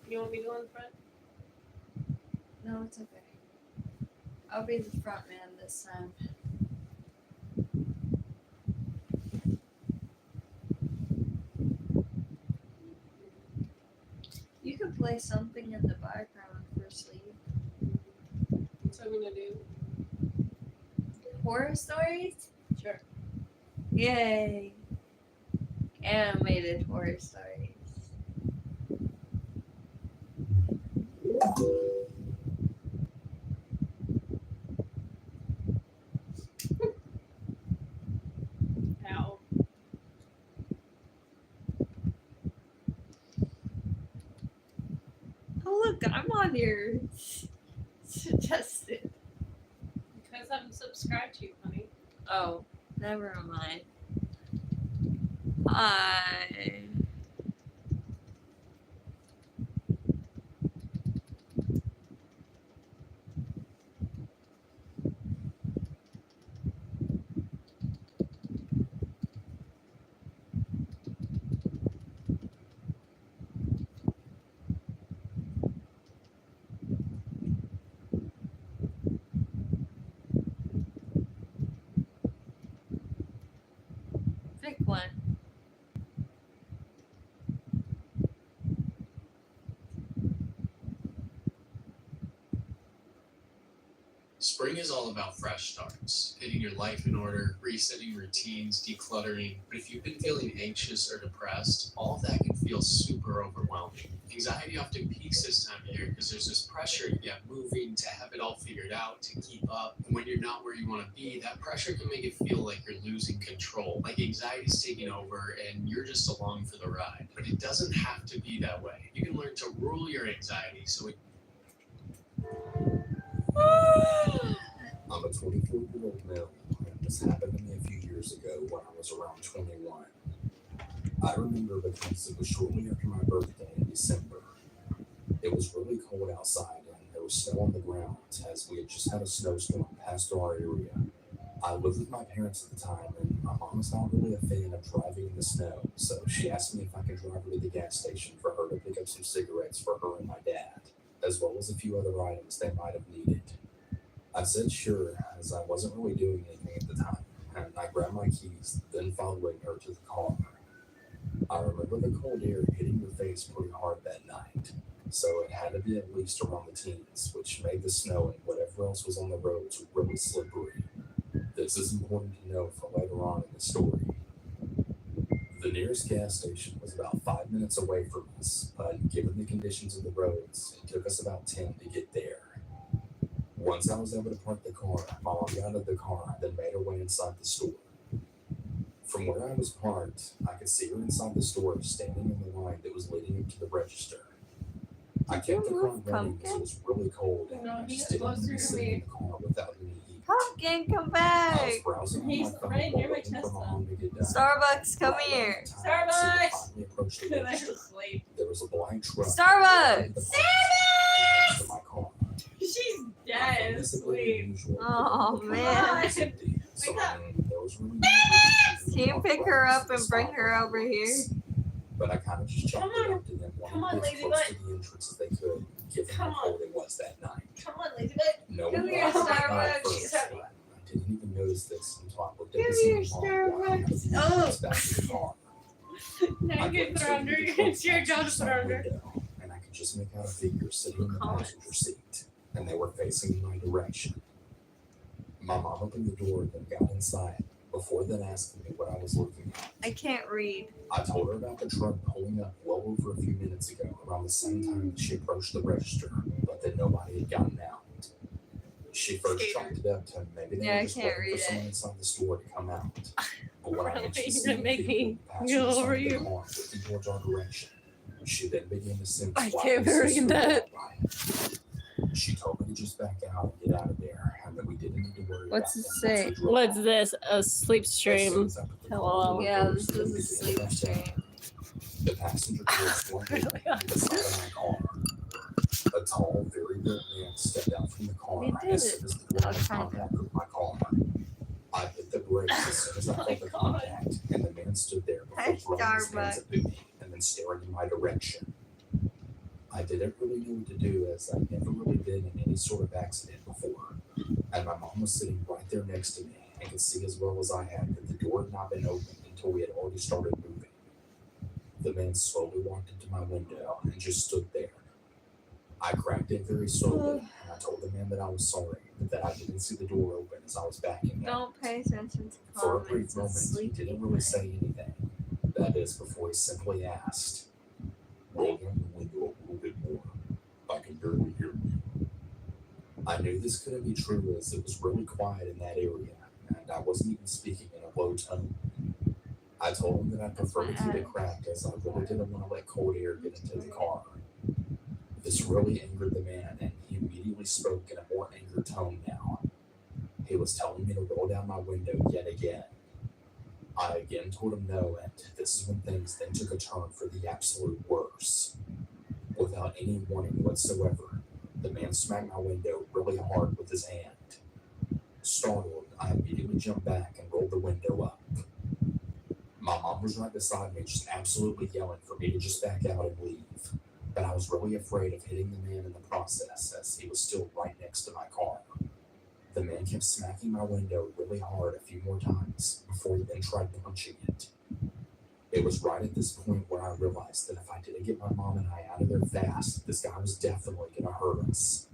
You want me to go in front? No, it's okay. I'll be the front man this time. You could play something in the background for sleep. That's what I'm gonna do. Horror stories? Sure. Yay! Animated horror stories. Ow. Oh look, I'm on your suggested. Because I'm subscribed to you, honey. Oh, never mind. Hi. Pick one. Spring is all about fresh starts, getting your life in order, resetting routines, decluttering. But if you've been feeling anxious or depressed, all of that can feel super overwhelming. Anxiety often peaks this time of year because there's this pressure to get moving, to have it all figured out, to keep up. And when you're not where you want to be, that pressure can make it feel like you're losing control, like anxiety's taking over and you're just along for the ride. But it doesn't have to be that way. You can learn to rule your anxiety so it I'm a 24-year-old male, and this happened to me a few years ago when I was around 21. I remember because it was shortly after my birthday in December. It was really cold outside, and there was snow on the ground as we had just had a snowstorm pass through our area. I lived with my parents at the time, and my mom was not really a fan of driving in the snow, so she asked me if I could drive her to the gas station for her to pick up some cigarettes for her and my dad, as well as a few other items they might have needed. I said sure, as I wasn't really doing anything at the time, and I grabbed my keys, then following her to the car. I remember the cold air hitting your face pretty hard that night, so it had to be at least around the teens, which made the snow and whatever else was on the roads really slippery. This is important to know for later on in the story. The nearest gas station was about 5 minutes away from us, but given the conditions of the roads, it took us about 10 to get there. Once I was able to park the car, my mom got out of the car, then made her way inside the store. From where I was parked, I could see her inside the store, standing in the line that was leading up to the register. I kept the car running because it was really cold, and I just didn't want to be sitting in the car without any heat. Pumpkin, come I was back! browsing on my He's phone right while near my waiting for Tesla. my mom to get done. Starbucks, come Right when here. the time Starbucks! finally approached the Because I register, was asleep. there was a black truck. Starbucks! Next to my car. She's My dead phone is simply asleep. unusual, Oh, but the man. car was empty, so Wake up. I mean, there was really no reason to Can you talk pick about her this up at the and bring stop her where I over here? was. But I kind of just chalked Come it on. up to them Come wanting on, to be as lazy close butt. to the entrance as they could, given Come how on. cold it was that night. Come on, lazy bit. No Come one here, else was Starbucks. there at first, She's but happy. I didn't even notice this until I looked Come at the here, same mom walking out of the entrance back to the car. Now I you can glanced put her over under. the It's your job to passenger put her side under. window, and I could just make out a figure sitting in the Comment. passenger seat, and they were facing my direction. My mom opened the door and then got inside, before then asking me what I was looking at. I can't read. I told her about the truck pulling up well over a few minutes ago, around the same time that she approached the register, but that nobody had gotten out. She first Skater. chalked it up to maybe they Yeah, were I just can't waiting read for someone it. inside the store to come out. But when I Really? actually You're seen gonna the make figure me in the passenger go side over of the you? car looking towards our direction, she then began to sing I flat can't whistle read through that. the line. She told me to just back out and get out of there, and that we didn't need to worry What's about it them say? once we drove What's off. this? A sleep As soon stream. as I put the Hello. car in Yeah, reverse this and is a began to sleep back down, stream. the passenger door swung open into the side of my car. A tall, very built man stepped out from the car They did as it. soon as the door Oh, made kind of. contact with my car. I hit the brakes as soon as I Oh my felt the God. contact, and the man stood there Hi, before throwing his hands Starbucks. at me and then staring in my direction. I I didn't really know what to do as I'd never really been in any sort of accident before, and my mom was sitting right there next to me and could see as well as I had that the door had not been opened until we had already started moving. The man slowly walked into my window and just stood there. I cracked it very slowly, and I told the man that I was sorry, but that I didn't see the door open as I was backing up. Don't pay attention to For a comments. brief It's moment, he sleep. didn't really say anything. That is, before he simply asked, "Roll down the window a little bit more. I can barely hear you." I knew this couldn't be true as it was really quiet in that area, and I wasn't even speaking in a low tone. I told him that I preferred to keep it cracked as I really didn't want to let cold air get into the car. This really angered the man, and he immediately spoke in a more angered tone now. He was telling me to roll down my window yet again. I again told him no, and this is when things then took a turn for the absolute worst. Without any warning whatsoever, the man smacked my window really hard with his hand. Startled, I immediately jumped back and rolled the window up. My mom was right beside me, just absolutely yelling for me to just back out and leave. But I was really afraid of hitting the man in the process, as he was still right next to my car. The man kept smacking my window really hard a few more times before he then tried punching it. It was right at this point where I realized that if I didn't get my mom and I out of there fast, this guy was definitely going to hurt us.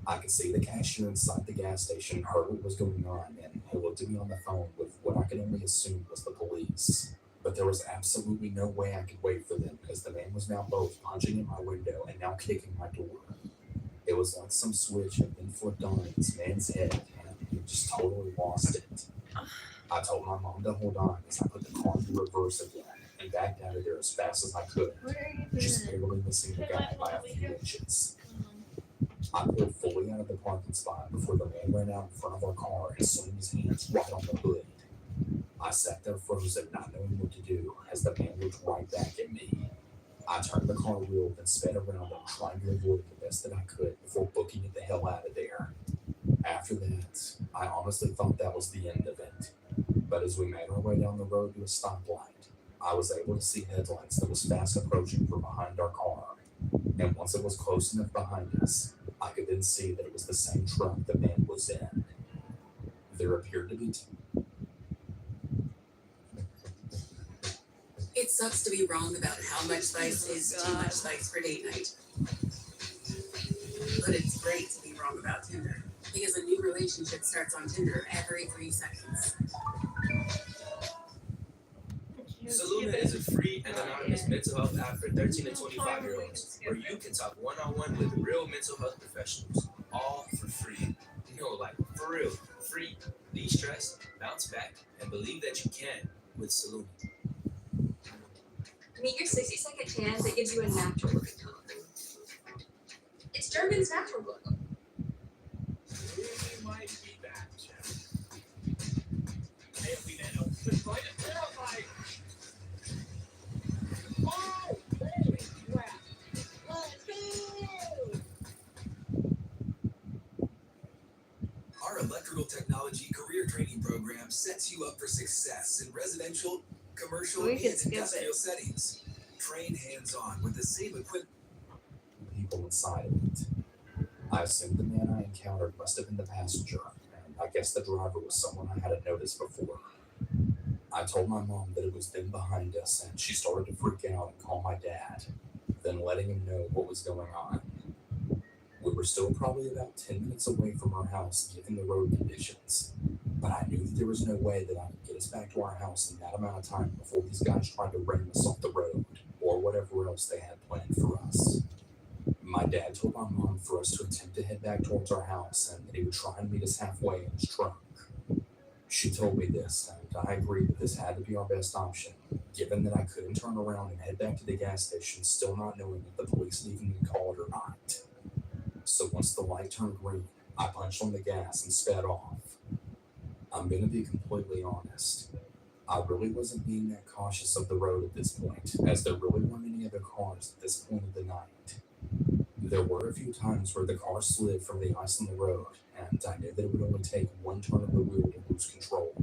I could see the cashier inside the gas station heard what was going on, and he looked at me on the phone with what I could only assume was the police. But there was absolutely no way I could wait for them, because the man was now both punching in my window and now kicking my door. It was like some switch had been flipped on in this man's head, and he just totally lost it. I told my mom to hold on as I put the car in reverse again and backed out of there as fast as I could, Where are you just doing? barely missing the guy by a few inches. I pulled fully out of the parking spot before the man ran out in front of our car and swung his hands right on the hood. I sat there frozen, not knowing what to do, as the man looked right back at me. I turned the car wheel and sped around him, trying to avoid it the best that I could before booking it the hell out of there. After that, I honestly thought that was the end of it. But as we made our way down the road to a stoplight, I was able to see headlights that was fast approaching from behind our car. And once it was close enough behind us, I could then see that it was the same truck the man was in. There appeared to be It sucks to be wrong about how much spice is too much spice for date night. But it's great to be wrong about Tinder, because a new relationship starts on Tinder every 3 seconds. Saluna is a free and anonymous mental health app for 13 to 25-year-olds, where you can talk one-on-one with real mental health professionals, all for free. No, like, for real, free. De-stress, bounce back, and believe that you can with Saluna. Meet your 60-second tan that gives you a natural looking tone. It's Jergens natural look. We might be back, Jeff. AFB Nano, just trying to verify. Oh, holy crap. Our electrical technology career training program sets you up for success in residential, commercial, We and can skip industrial it. settings. Train hands-on with the same equipment. people inside of it. I assumed the man I encountered must have been the passenger, and I guess the driver was someone I hadn't noticed before. I told my mom that it was them behind us, and she started to freak out and call my dad, then letting him know what was going on. We were still probably about 10 minutes away from our house given the road conditions, but I knew that there was no way that I could get us back to our house in that amount of time before these guys tried to ram us off the road, or whatever else they had planned for us. My dad told my mom for us to attempt to head back towards our house and that he would try and meet us halfway in his truck. She told me this, and I agreed that this had to be our best option, given that I couldn't turn around and head back to the gas station still not knowing if the police had even been called or not. So once the light turned green, I punched on the gas and sped off. I'm going to be completely honest. I really wasn't being that cautious of the road at this point, as there really weren't any other cars at this point of the night. There were a few times where the car slid from the ice on the road, and I knew that it would only take one turn of the wheel to lose control,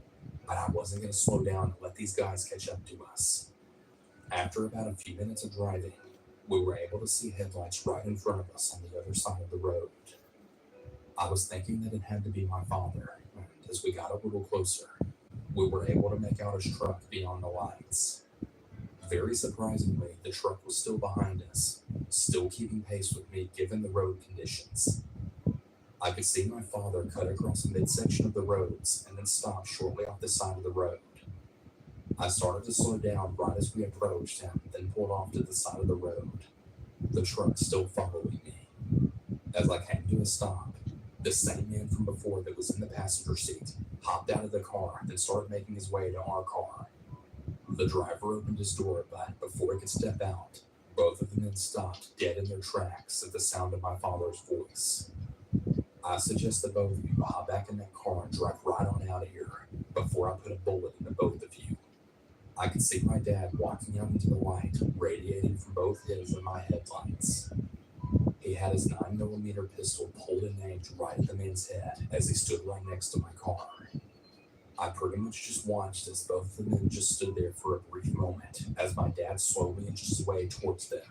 but I wasn't going to slow down and let these guys catch up to us. After about a few minutes of driving, We were able to see headlights right in front of us on the other side of the road. I was thinking that it had to be my father, and as we got a little closer, we were able to make out his truck beyond the lights. Very surprisingly, the truck was still behind us, still keeping pace with me given the road conditions. I could see my father cut across a midsection of the roads and then stop shortly off the side of the road. I started to slow down right as we approached and then pulled off to the side of the road, the truck still following me. As I came to a stop, the same man from before that was in the passenger seat hopped out of the car and then started making his way to our car. The driver opened his door, but before he could step out, both of the men stopped dead in their tracks at the sound of my father's voice. I suggest that both of you hop back in that car and drive right on out of here before I put a bullet into both of you. I could see my dad walking out into the light, radiating from both his and my headlights. He had his 9mm pistol pulled and aimed right at the man's head as he stood right next to my car. I pretty much just watched as both of the men just stood there for a brief moment as my dad slowly inched his way towards them.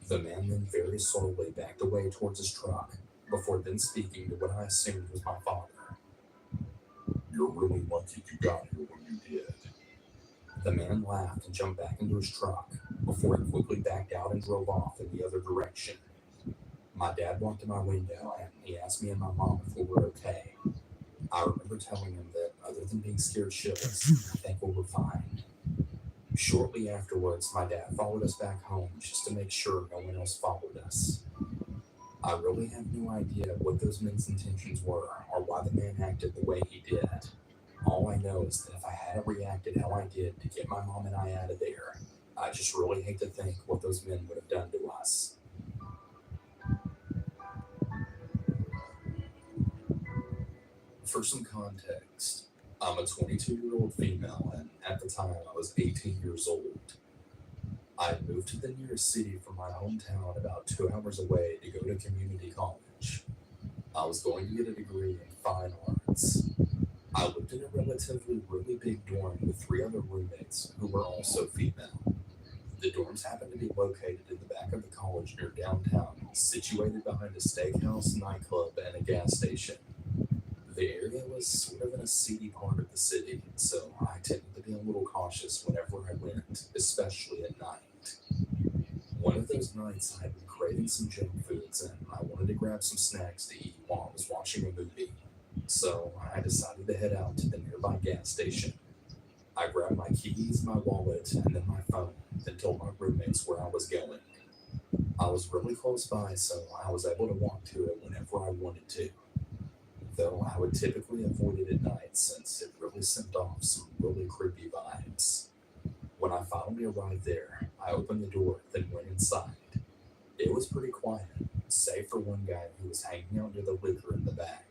The man then very slowly backed away towards his truck before then speaking to what I assumed was my father. "You're really lucky you got here when you did." The man laughed and jumped back into his truck before he quickly backed out and drove off in the other direction. My dad walked to my window and he asked me and my mom if we were okay. I remember telling him that other than being scared shitless, I think we were fine. Shortly afterwards, my dad followed us back home just to make sure no one else followed us. I really have no idea what those men's intentions were or why the man acted the way he did. All I know is that if I hadn't reacted how I did to get my mom and I out of there, I just really hate to think what those men would have done to us. For some context, I'm a 22-year-old female, and at the time I was 18 years old. I had moved to the nearest city from my hometown about 2 hours away to go to community college. I was going to get a degree in fine arts. I lived in a relatively really big dorm with 3 other roommates who were also female. The dorms happened to be located in the back of the college near downtown, situated behind a steakhouse, nightclub, and a gas station. The area was sort of in a seedy part of the city, so I tended to be a little cautious whenever I went, especially at night. One of those nights I had been craving some junk foods and I wanted to grab some snacks to eat while I was watching a movie. So I decided to head out to the nearby gas station. I grabbed my keys, my wallet, and then my phone, then told my roommates where I was going. I was really close by, so I was able to walk to it whenever I wanted to. Though I would typically avoid it at night since it really sent off some really creepy vibes. When I finally arrived there, I opened the door, then went inside. It was pretty quiet, save for one guy who was hanging out near the liquor in the back.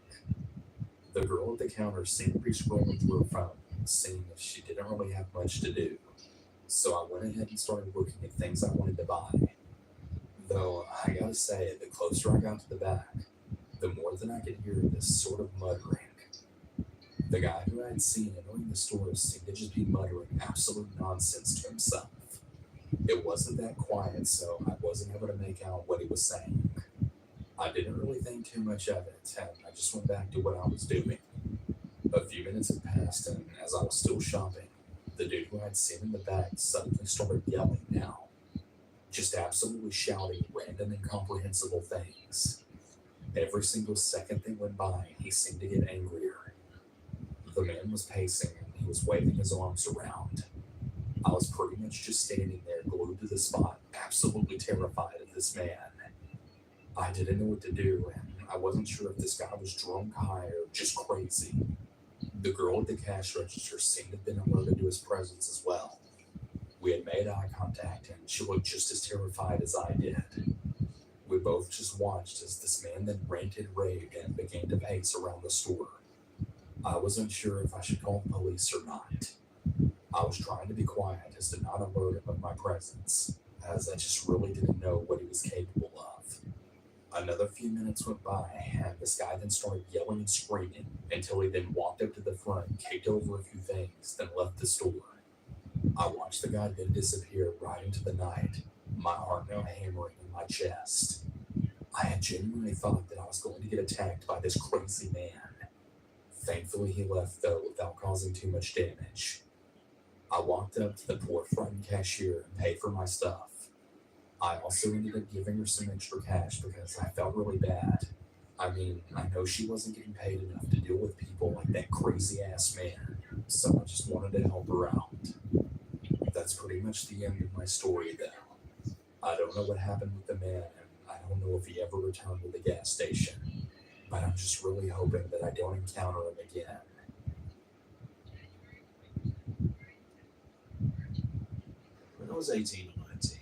The girl at the counter seemed to be scrolling through her phone, seeing if she didn't really have much to do. So I went ahead and started looking at things I wanted to buy. Though I gotta say, the closer I got to the back, the more than I could hear this sort of muttering. The guy who I had seen entering the store seemed to just be muttering absolute nonsense to himself. It wasn't that quiet, so I wasn't able to make out what he was saying. I didn't really think too much of it, and I just went back to what I was doing. A few minutes had passed, and as I was still shopping, the dude who I'd seen in the back suddenly started yelling now. Just absolutely shouting random incomprehensible things. Every single second that went by, he seemed to get angrier. The man was pacing and he was waving his arms around. I was pretty much just standing there glued to the spot, absolutely terrified of this man. I didn't know what to do, and I wasn't sure if this guy was drunk, high, or just crazy. The girl at the cash register seemed to have been alerted to his presence as well. We had made eye contact, and she looked just as terrified as I did. We both just watched as this man then ranted, raved, and began to pace around the store. I wasn't sure if I should call the police or not. I was trying to be quiet as to not alert him of my presence, as I just really didn't know what he was capable of. Another few minutes went by, and this guy then started yelling and screaming until he then walked up to the front, kicked over a few things, then left the store. I watched the guy then disappear right into the night, my heart now hammering in my chest. I had genuinely thought that I was going to get attacked by this crazy man. Thankfully, he left though without causing too much damage. I walked up to the poor frightened cashier and paid for my stuff. I also ended up giving her some extra cash because I felt really bad. I mean, I know she wasn't getting paid enough to deal with people like that crazy ass man, so I just wanted to help her out. That's pretty much the end of my story, though. I don't know what happened with the man, and I don't know if he ever returned to the gas station, but I'm just really hoping that I don't encounter him again. When I was 18 or 19,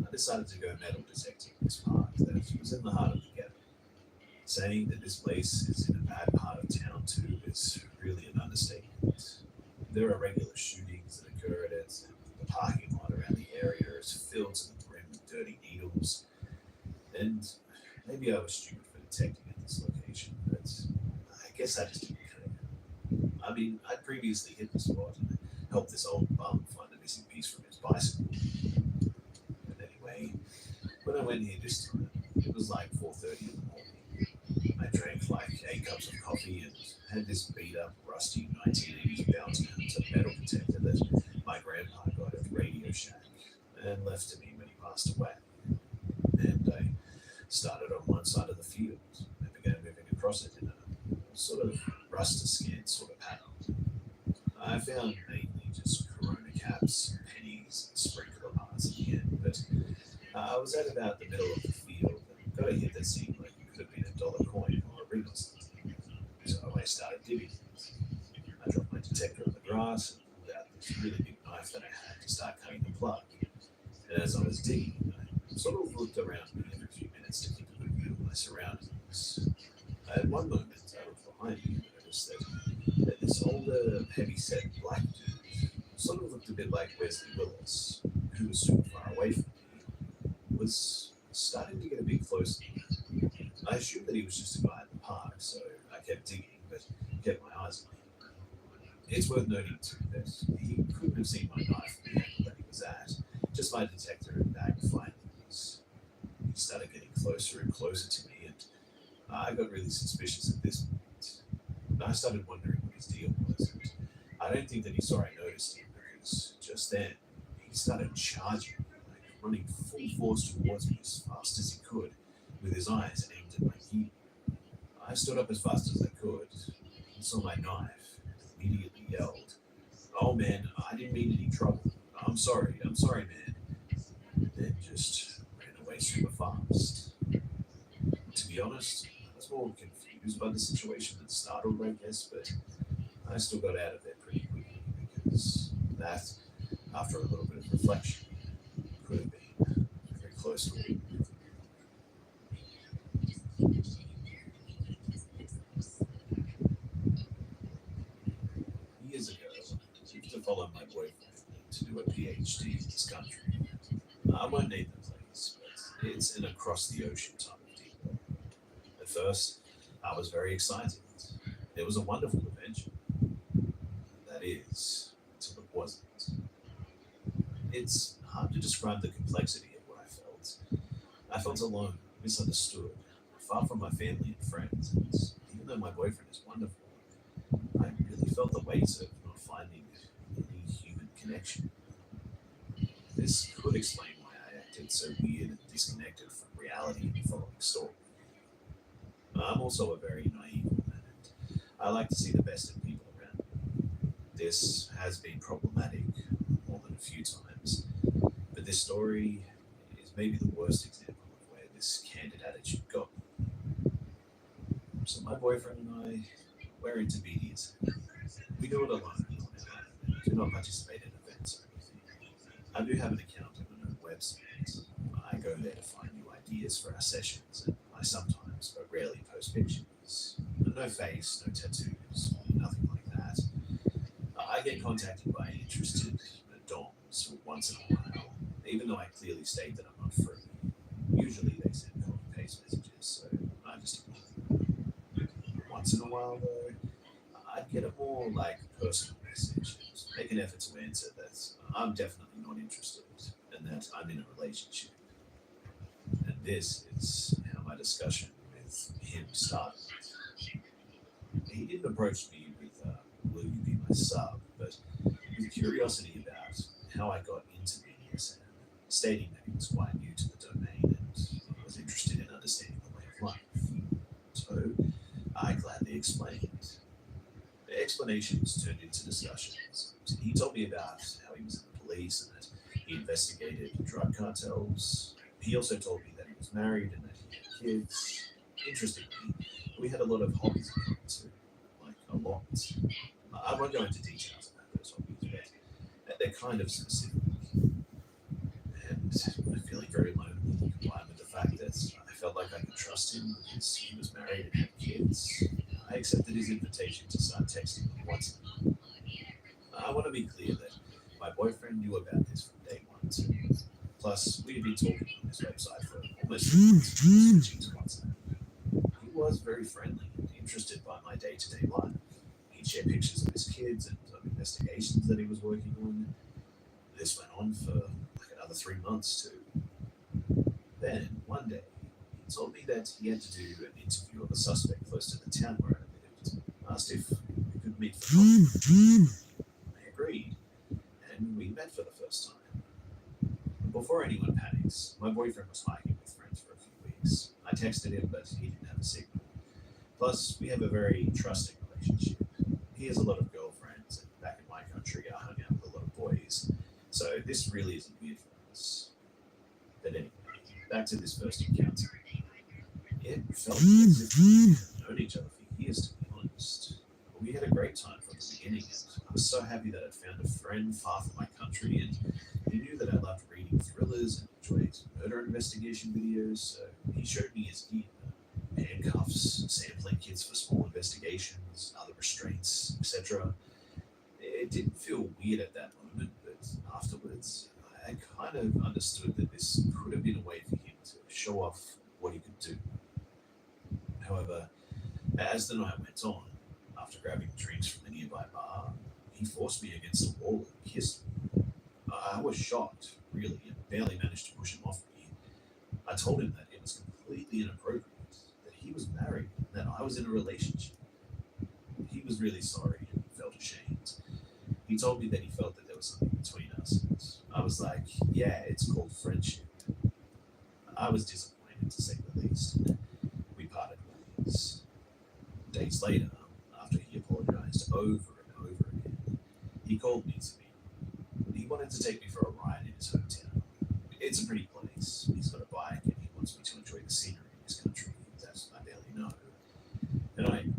I decided to go metal detecting in this park that was in the heart of the ghetto. Saying that this place is in a bad part of town too is really an understatement. There are regular shootings that occur at it, and the parking lot around the area is filled to the brim with dirty needles. And maybe I was stupid for detecting at this location, but I guess I just didn't care. I mean, I'd previously hit the spot and helped this old bum find a missing piece from his bicycle. But anyway, when I went here this time, it was like 4:30 in the morning. I drank like 8 cups of coffee and had this beat up, rusty 1980s bounty hunter metal detector that my grandpa got at Radio Shack and left to me when he passed away. And I started on one side of the field and began moving across it in a sort of rust-a-scan sort of pattern. I found mainly just Corona caps, pennies, and sprinkler parts at the end, but I was at about the middle of the field and got a hit that seemed like it could have been a dollar coin or a ring or something. So I started digging. I dropped my detector on the grass and pulled out this really big knife that I had to start cutting the plug. And as I was digging, I sort of looked around me every few minutes to keep a good view of my surroundings. At one moment, I looked behind me and noticed that this older, heavy-set black dude sort of looked a bit like Wesley Willis, who was super far away from me, was starting to get a bit closer. I assumed that he was just a guy at the park, so I kept digging, but kept my eyes on him. It's worth noting too that he couldn't have seen my knife from the angle that he was at, just my detector and magnifying lens. He started getting closer and closer to me, and I got really suspicious at this point. I started wondering what his deal was, and I don't think that he saw I noticed him because just then he started charging me, like running full force towards me as fast as he could, with his eyes aimed at my heel. I stood up as fast as I could. He saw my knife and immediately yelled, "Oh man, I didn't mean any trouble. I'm sorry, man." And then just ran away super fast. To be honest, I was more confused by the situation than startled, I guess, but I still got out of there pretty quickly because that, after a little bit of reflection, could have been very close to it. Years ago, I used to follow my boyfriend to do a PhD in this country. I won't name the place, but it's an across the ocean type of deal. At first, I was very excited. It was a wonderful adventure. That is, until it wasn't. It's hard to describe the complexity of what I felt. I felt alone, misunderstood, far from my family and friends, and even though my boyfriend is wonderful, I really felt the weight of not finding any human connection. This could explain why I acted so weird and disconnected from reality in the following story. I'm also a very naive woman, and I like to see the best in people around me. This has been problematic more than a few times, but this story is maybe the worst example of where this candid attitude got me. So my boyfriend and I, we're into BDs. We do it alone on our own, do not participate in events or anything. I do have an account on an own website. I go there to find new ideas for our sessions, and I sometimes, but rarely, post pictures. No face, no tattoos, nothing like that. I get contacted by interested doms once in a while, even though I clearly state that I'm not free. Usually they send copy-paste messages, so I just ignore them. Once in a while, though, I'd get a more like personal message and make an effort to answer that I'm definitely not interested and that I'm in a relationship. This is how my discussion with him started. He didn't approach me with, will you be my sub, but with curiosity about how I got into BDSM, stating that he was quite new to the domain and was interested in understanding the way of life. So I gladly explained. The explanations turned into discussions. He told me about how he was in the police and that he investigated drug cartels. He also told me that he was married and that he had kids. Interestingly, we had a lot of hobbies in common too, like a lot. I won't go into details about those hobbies, but they're kind of specific. And I'm feeling very lonely, combined with the fact that I felt like I could trust him because he was married and had kids. I accepted his invitation to start texting him once a month. I want to be clear that my boyfriend knew about this from day one too. Plus, we had been talking on this website for almost 3 months before switching to WhatsApp. He was very friendly and interested by my day-to-day life. He'd share pictures of his kids and of investigations that he was working on. This went on for like another 3 months too. Then, one day, he told me that he had to do an interview of a suspect close to the town where I lived. Asked if we could meet for coffee. I agreed, and we met for the first time. Before anyone panics, my boyfriend was hiking with friends for a few weeks. I texted him, but he didn't have a signal. Plus, we have a very trusting relationship. He has a lot of girlfriends, and back in my country, I hung out with a lot of boys. So this really isn't weird for us. But anyway, back to this first encounter. It felt as if we had known each other for years, to be honest. We had a great time from the beginning, and I was so happy that I'd found a friend far from my country, and he knew that I loved reading thrillers and enjoyed murder investigation videos, so he showed me his gear. Handcuffs, sampling kits for small investigations, other restraints, etc. It didn't feel weird at that moment, but afterwards, I kind of understood that this could have been a way for him to show off what he could do. However, as the night went on, after grabbing drinks from a nearby bar, he forced me against a wall and kissed me. I was shocked, really, and barely managed to push him off me. I told him that it was completely inappropriate, that he was married, and that I was in a relationship. He was really sorry and felt ashamed. He told me that he felt that there was something between us, and I was like, yeah, it's called friendship. I was disappointed, to say the least. We parted ways. Days later, after he apologized over and over again, he called me to meet. He wanted to take me for a ride in his hometown. It's a pretty place. He's got a bike and he wants me to enjoy the scenery in his country that I barely know. And I agree.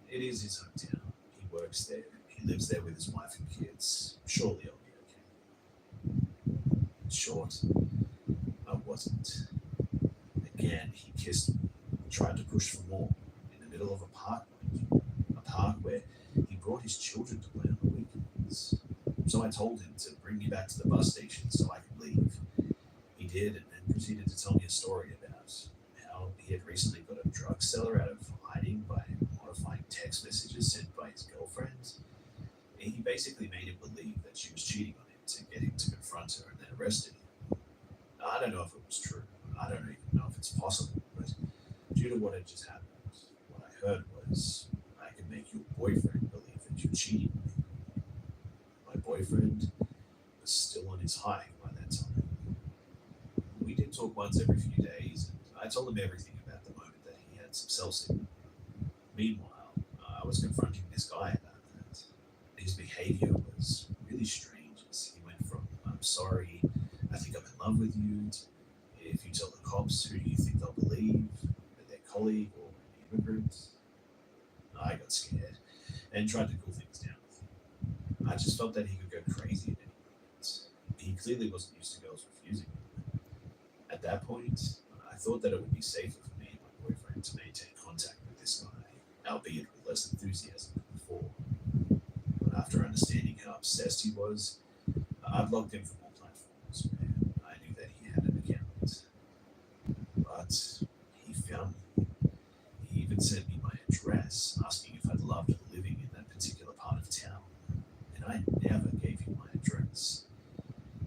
It is his hometown. He works there. He lives there with his wife and kids. Surely I'll be okay. In short, I wasn't. Again, he kissed me. He tried to push for more in the middle of a park. A park where he brought his children to play on the weekends. So I told him to bring me back to the bus station so I could leave. He did, and then proceeded to tell me a story about how he had recently got a drug seller out of hiding by modifying text messages sent by his girlfriend. He basically made him believe that she was cheating on him to get him to confront her and then arrested him. I don't know if it was true. I don't even know if it's possible, but due to what had just happened, what I heard was, I can make your boyfriend believe that you're cheating on him. My boyfriend was still on his hike by that time. We did talk once every few days, and I told him everything about the moment that he had some cell signal. Meanwhile, I was confronting this guy about that. His behavior was really strange as he went from, I'm sorry, I think I'm in love with you, to, if you tell the cops, who do you think they'll believe? Their colleague or an immigrant? I got scared and tried to cool things down with him. I just felt that he could go crazy at any moment. He clearly wasn't used to girls refusing him. At that point, I thought that it would be safer for me and my boyfriend to maintain contact with this guy, albeit with less enthusiasm than before. But after understanding how obsessed he was, I blocked him from all platforms where I knew that he had an account. But he found me. He even sent me my address, asking if I'd loved living in that particular part of town. And I never gave him my address.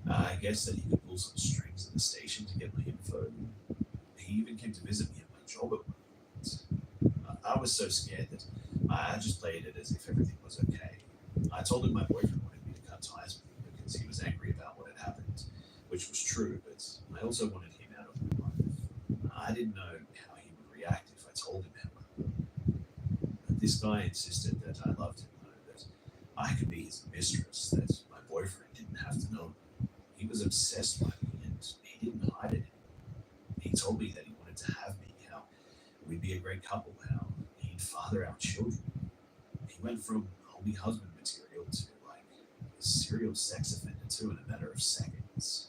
I guess that he could pull some strings at the station to get my info. he even came to visit me at my job at one point. I was so scared that I just played it as if everything was okay. I told him my boyfriend wanted me to cut ties with him because he was angry about what had happened, which was true, but I also wanted him out of my life. I didn't know how he would react if I told him, however. This guy insisted that I loved him, though, that I could be his mistress, that my boyfriend didn't have to know. He was obsessed by me, and he didn't hide it. He told me that he wanted to have me, how we'd be a great couple, how he'd father our children. He went from homie husband material to like a serial sex offender too in a matter of seconds.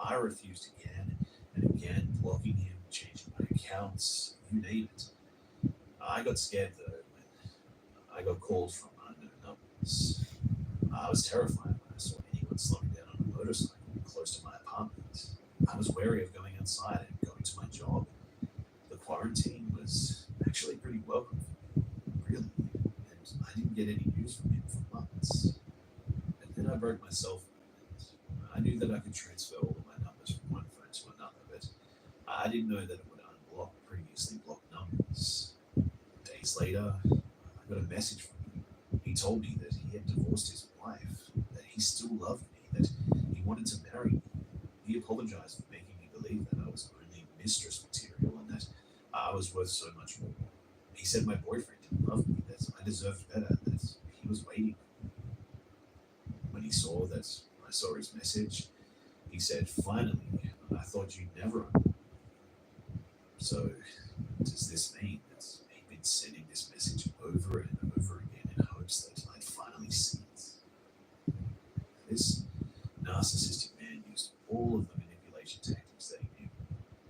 I refused again and again, blocking him, changing my accounts, you name it. I got scared though when I got calls from unknown numbers. I was terrified when I saw anyone slowing down on a motorcycle close to my apartment. I was wary of going outside and going to my job. The quarantine was actually pretty welcome for me, really, and I didn't get any news from him for months. And then I broke my cell phone, and I knew that I could transfer all of my numbers from one phone to another, but I didn't know that it would unblock previously blocked numbers. Days later, I got a message from him. He told me that he had divorced his wife, that he still loved me, that he wanted to marry me. He apologized for making me believe that I was only mistress material and that I was worth so much more. He said my boyfriend didn't love me, that I deserved better, that he was waiting for me. When he saw that I saw his message, he said, "Finally, I thought you'd never unblock me." So, does this mean that he'd been sending this message over and over again in hopes that I'd finally see it? This narcissistic man used all of the manipulation tactics that he knew.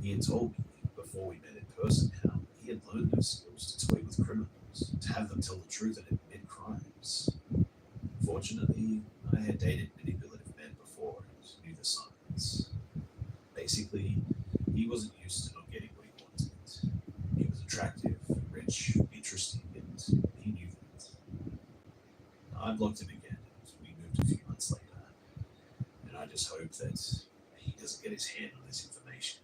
He had told me before we met in person how he had learned those skills to toy with criminals, to have them tell the truth and admit crimes. Fortunately, I had dated manipulative men before and knew the signs. Basically, he wasn't used to not getting what he wanted. He was attractive, rich, interesting, and he knew that. I blocked him again, and we moved a few months later. And I just hope that he doesn't get his hand on this information.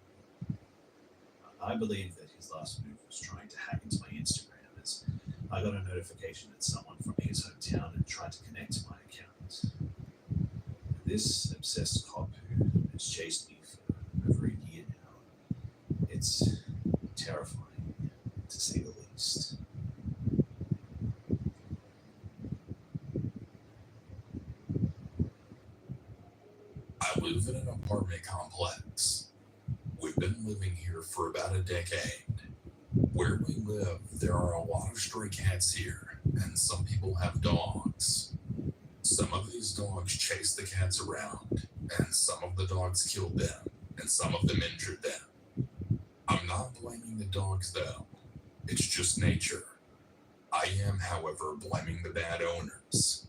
I believe that his last move was trying to hack into my Instagram, as I got a notification that someone from his hometown had tried to connect to my account. This obsessed cop who has chased me for over a year now, it's terrifying, to say the least. I live in an apartment complex. We've been living here for about a decade. Where we live, there are a lot of stray cats here, and some people have dogs. Some of these dogs chase the cats around, and some of the dogs killed them, and some of them injured them. I'm not blaming the dogs though. It's just nature. I am, however, blaming the bad owners.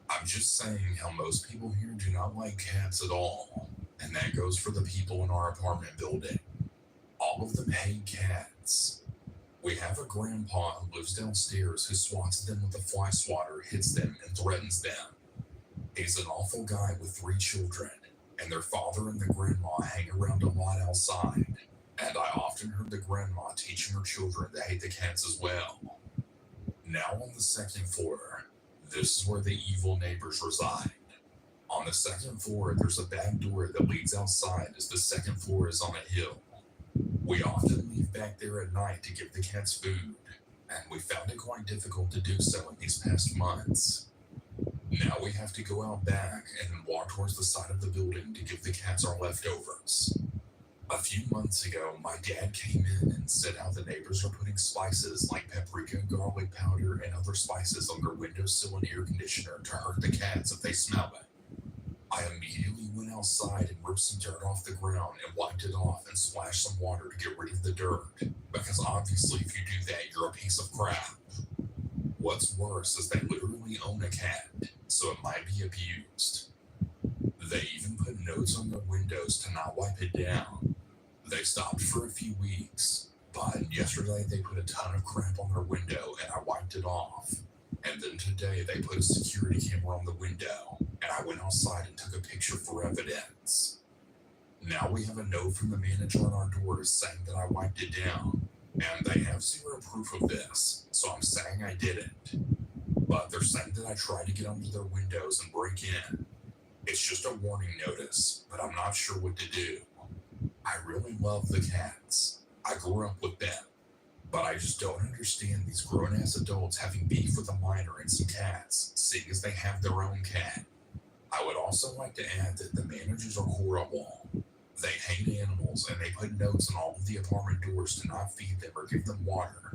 I'm just saying how most people here do not like cats at all, and that goes for the people in our apartment building. All of them hate cats. We have a grandpa who lives downstairs who swats them with a fly swatter, hits them, and threatens them. He's an awful guy with 3 children, and their father and the grandma hang around a lot outside, and I often heard the grandma teaching her children to hate the cats as well. Now on the 2nd floor, this is where the evil neighbors reside. On the 2nd floor, there's a back door that leads outside as the 2nd floor is on a hill. We often leave back there at night to give the cats food, and we found it quite difficult to do so in these past months. Now we have to go out back and then walk towards the side of the building to give the cats our leftovers. A few months ago, my dad came in and said how the neighbors are putting spices like paprika, garlic powder, and other spices on their windowsill and air conditioner to hurt the cats if they smell it. I immediately went outside and ripped some dirt off the ground and wiped it off and splashed some water to get rid of the dirt, because obviously if you do that, you're a piece of crap. What's worse is they literally own a cat, so it might be abused. They even put notes on their windows to not wipe it down. They stopped for a few weeks, but yesterday they put a ton of crap on their window and I wiped it off. And then today they put a security camera on the window, and I went outside and took a picture for evidence. Now we have a note from the manager on our doors saying that I wiped it down, and they have zero proof of this, so I'm saying I didn't. But they're saying that I tried to get under their windows and break in. It's just a warning notice, but I'm not sure what to do. I really love the cats. I grew up with them. But I just don't understand these grown-ass adults having beef with a minor and some cats, seeing as they have their own cat. I would also like to add that the managers are horrible. They hate animals, and they put notes on all of the apartment doors to not feed them or give them water.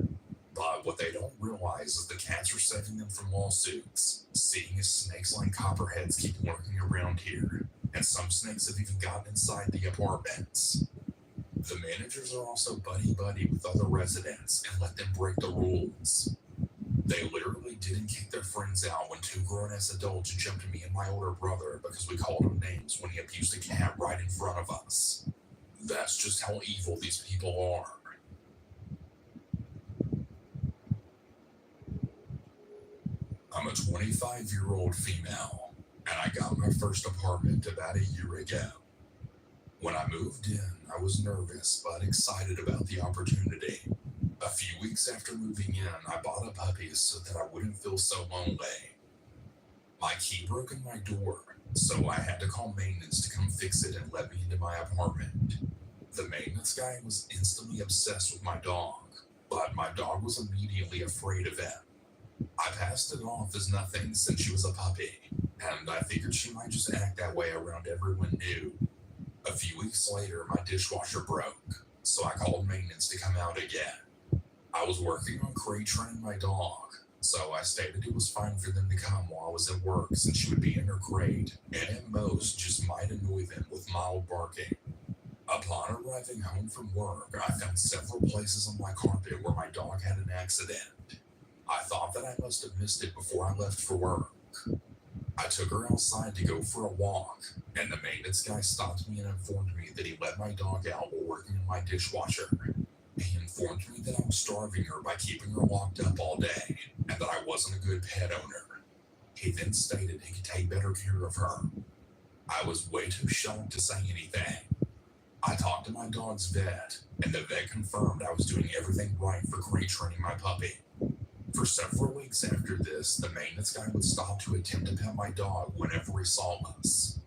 But what they don't realize is the cats are saving them from lawsuits, seeing as snakes like copperheads keep lurking around here, and some snakes have even gotten inside the apartments. The managers are also buddy-buddy with other residents and let them break the rules. They literally didn't kick their friends out when two grown-ass adults jumped me and my older brother because we called him names when he abused a cat right in front of us. That's just how evil these people are. I'm a 25-year-old female, and I got my first apartment about a year ago. When I moved in, I was nervous but excited about the opportunity. A few weeks after moving in, I bought a puppy so that I wouldn't feel so lonely. My key broke in my door, so I had to call maintenance to come fix it and let me into my apartment. The maintenance guy was instantly obsessed with my dog, but my dog was immediately afraid of him. I passed it off as nothing since she was a puppy, and I figured she might just act that way around everyone new. A few weeks later, my dishwasher broke, so I called maintenance to come out again. I was working on crate training my dog, so I stated it was fine for them to come while I was at work since she would be in her crate, and at most just might annoy them with mild barking. Upon arriving home from work, I found several places on my carpet where my dog had an accident. I thought that I must have missed it before I left for work. I took her outside to go for a walk, and the maintenance guy stopped me and informed me that he let my dog out while working in my dishwasher. He informed me that I was starving her by keeping her locked up all day, and that I wasn't a good pet owner. He then stated he could take better care of her. I was way too shocked to say anything. I talked to my dog's vet, and the vet confirmed I was doing everything right for crate training my puppy. For several weeks after this, the maintenance guy would stop to attempt to pet my dog whenever he saw us.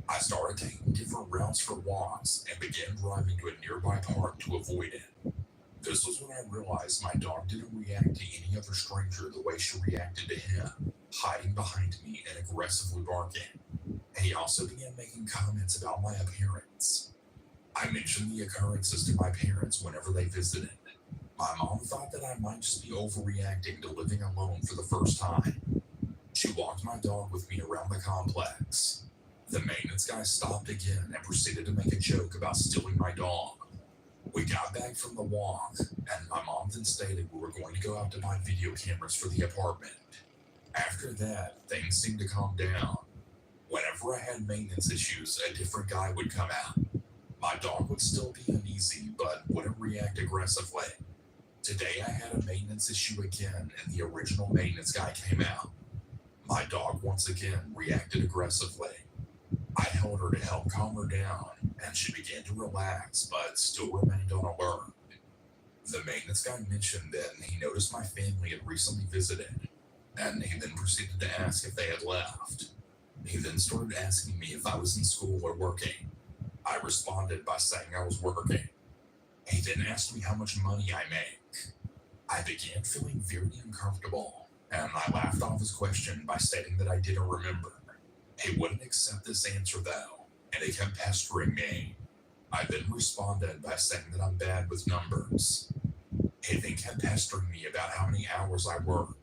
I started taking different routes for walks and began driving to a nearby park to avoid it. This was when I realized my dog didn't react to any other stranger the way she reacted to him, hiding behind me and aggressively barking. He also began making comments about my appearance. I mentioned the occurrences to my parents whenever they visited. My mom thought that I might just be overreacting to living alone for the first time. She walked my dog with me around the complex. The maintenance guy stopped again and proceeded to make a joke about stealing my dog. We got back from the walk, and my mom then stated we were going to go out to buy video cameras for the apartment. After that, things seemed to calm down. Whenever I had maintenance issues, a different guy would come out. My dog would still be uneasy, but wouldn't react aggressively. Today I had a maintenance issue again, and the original maintenance guy came out. My dog once again reacted aggressively. I held her to help calm her down, and she began to relax, but still remained on alert. The maintenance guy mentioned that he noticed my family had recently visited, and he then proceeded to ask if they had left. He then started asking me if I was in school or working. I responded by saying I was working. He then asked me how much money I make. I began feeling very uncomfortable, and I laughed off his question by stating that I didn't remember. He wouldn't accept this answer though, and he kept pestering me. I then responded by saying that I'm bad with numbers. He then kept pestering me about how many hours I work.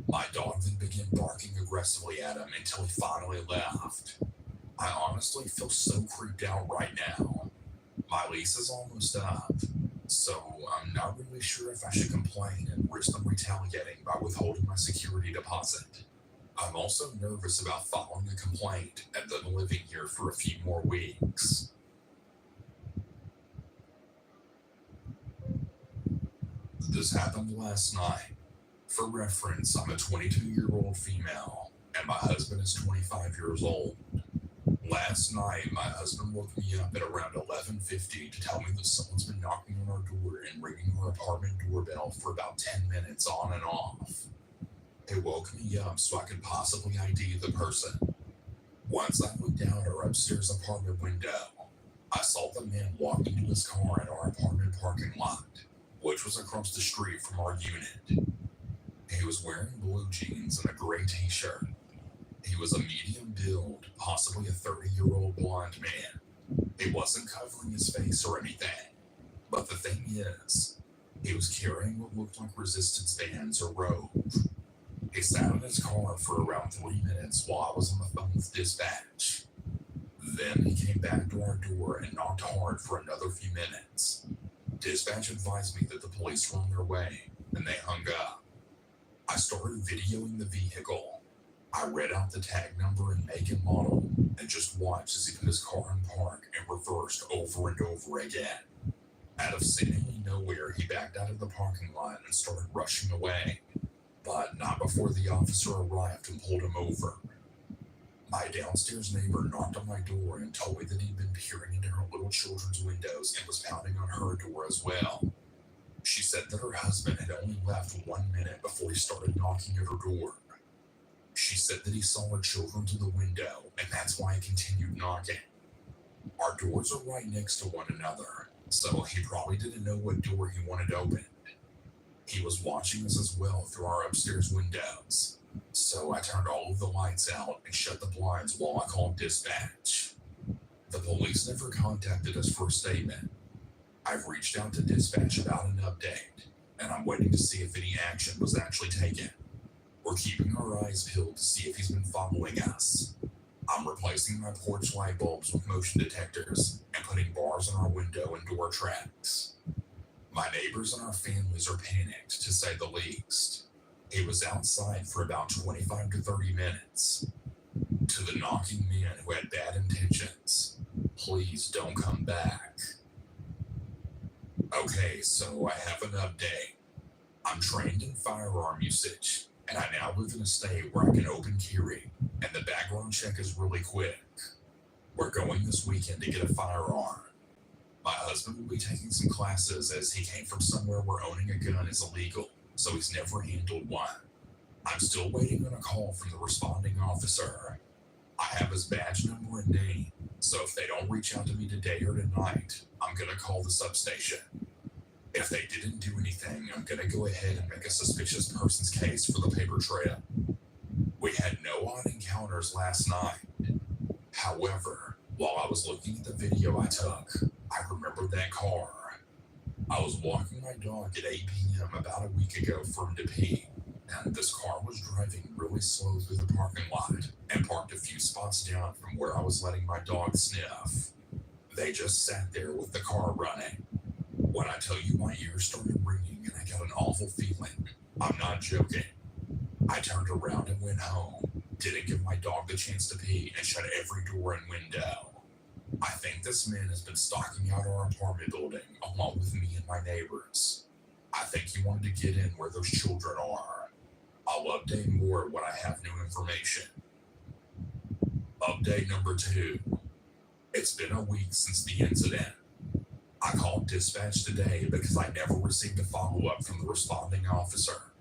My dog then began barking aggressively at him until he finally left. I honestly feel so creeped out right now. My lease is almost up, so I'm not really sure if I should complain and risk them retaliating by withholding my security deposit. I'm also nervous about filing a complaint and then living here for a few more weeks. This happened last night. For reference, I'm a 22-year-old female, and my husband is 25 years old. Last night, my husband woke me up at around 11:50 to tell me that someone's been knocking on our door and ringing our apartment doorbell for about 10 minutes on and off. It woke me up so I could possibly ID the person. Once I looked out our upstairs apartment window, I saw the man walk into his car in our apartment parking lot, which was across the street from our unit. He was wearing blue jeans and a gray t-shirt. He was a medium build, possibly a 30-year-old blonde man. He wasn't covering his face or anything. But the thing is, he was carrying what looked like resistance bands or rope. He sat in his car for around 3 minutes while I was on the phone with dispatch. Then he came back to our door and knocked hard for another few minutes. Dispatch advised me that the police were on their way, and they hung up. I started videoing the vehicle. I read out the tag number and make and model, and just watched as he put his car in park and reversed over and over again. Out of seemingly nowhere, he backed out of the parking lot and started rushing away, but not before the officer arrived and pulled him over. My downstairs neighbor knocked on my door and told me that he'd been peering into her little children's windows and was pounding on her door as well. She said that her husband had only left 1 minute before he started knocking at her door. She said that he saw her children through the window, and that's why he continued knocking. Our doors are right next to one another, so he probably didn't know what door he wanted opened. He was watching us as well through our upstairs windows, so I turned all of the lights out and shut the blinds while I called dispatch. The police never contacted us for a statement. I've reached out to dispatch about an update, and I'm waiting to see if any action was actually taken. We're keeping our eyes peeled to see if he's been following us. I'm replacing my porch light bulbs with motion detectors and putting bars on our window and door tracks. My neighbors and our families are panicked, to say the least. He was outside for about 25 to 30 minutes. To the knocking man who had bad intentions, please don't come back. Okay, so I have an update. I'm trained in firearm usage, and I now live in a state where I can open carry, and the background check is really quick. We're going this weekend to get a firearm. My husband will be taking some classes as he came from somewhere where owning a gun is illegal, so he's never handled one. I'm still waiting on a call from the responding officer. I have his badge number and name, so if they don't reach out to me today or tonight, I'm gonna call the substation. If they didn't do anything, I'm gonna go ahead and make a suspicious persons case for the paper trail. We had no odd encounters last night. However, while I was looking at the video I took, I remembered that car. I was walking my dog at 8 p.m. about a week ago for him to pee, and this car was driving really slow through the parking lot and parked a few spots down from where I was letting my dog sniff. They just sat there with the car running. When I tell you my ears started ringing and I got an awful feeling, I'm not joking. I turned around and went home, didn't give my dog the chance to pee, and shut every door and window. I think this man has been stalking out our apartment building along with me and my neighbors. I think he wanted to get in where those children are. I'll update more when I have new information. Update number 2. It's been a week since the incident. I called dispatch today because I never received a follow-up from the responding officer.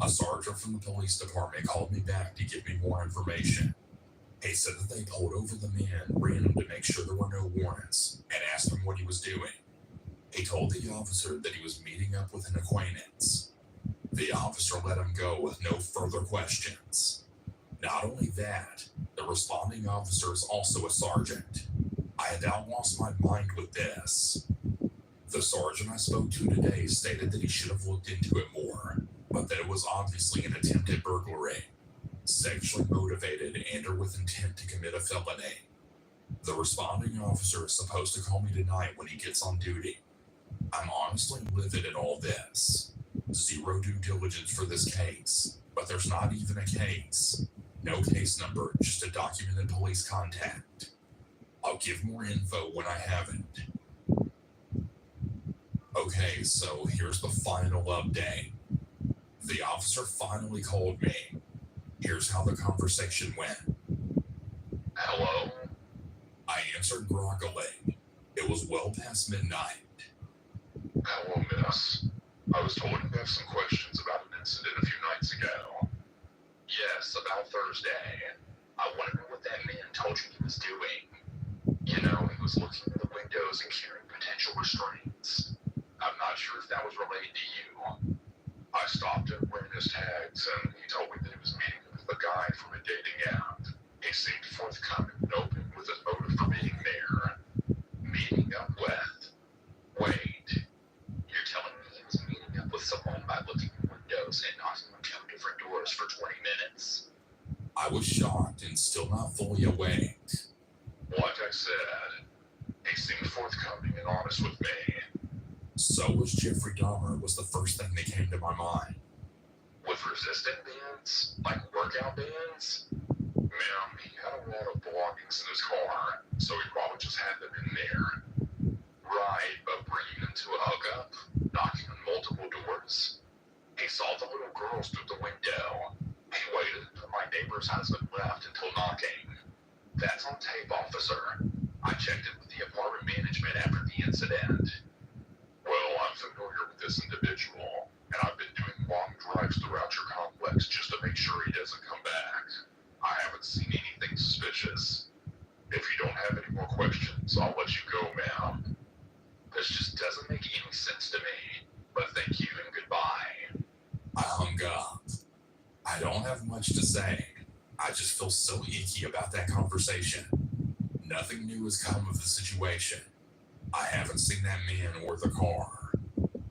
A sergeant from the police department called me back to give me more information. He said that they pulled over the man, ran him to make sure there were no warrants, and asked him what he was doing. He told the officer that he was meeting up with an acquaintance. The officer let him go with no further questions. Not only that, the responding officer is also a sergeant. I had now lost my mind with this. The sergeant I spoke to today stated that he should have looked into it more, but that it was obviously an attempted burglary, sexually motivated and or with intent to commit a felony. The responding officer is supposed to call me tonight when he gets on duty. I'm honestly livid at all this. Zero due diligence for this case, but there's not even a case. No case number, just a documented police contact. I'll give more info when I have it. Okay, so here's the final update. The officer finally called me. Here's how the conversation went. Hello? answered groggily. It was well past midnight. Hello, miss. I was told you have some questions about an incident a few nights ago. Yes, about Thursday. I want to know what that man told you he was doing. You know, he was looking in the windows and carrying potential restraints. I'm not sure if that was related to you. I stopped him wearing his tags, and he told me that he was meeting with a guy from a dating app. He seemed forthcoming and open with his motive for being there. Meeting up with. Wait. You're telling me he was meeting up with someone by looking in windows and knocking on 2 different doors for 20 minutes? I was shocked and still not fully awake. Like I said, he seemed forthcoming and honest with me. So was Jeffrey Dahmer, was the first thing that came to my mind. With resistant bands? Like workout bands? Man, he had a lot of belongings in his car, so he probably just had them in there. Right, but bringing them to a hookup? Knocking on multiple doors? He saw the little girls through the window. He waited until my neighbor's husband left until knocking. That's on tape, officer. I checked it with the apartment management after the incident. Well, I'm familiar with this individual, and I've been doing long drives throughout your complex just to make sure he doesn't come back. I haven't seen anything suspicious. If you don't have any more questions, I'll let you go, ma'am. This just doesn't make any sense to me, but thank you and goodbye. I hung up. I don't have much to say. I just feel so icky about that conversation. Nothing new has come of the situation. I haven't seen that man or the car.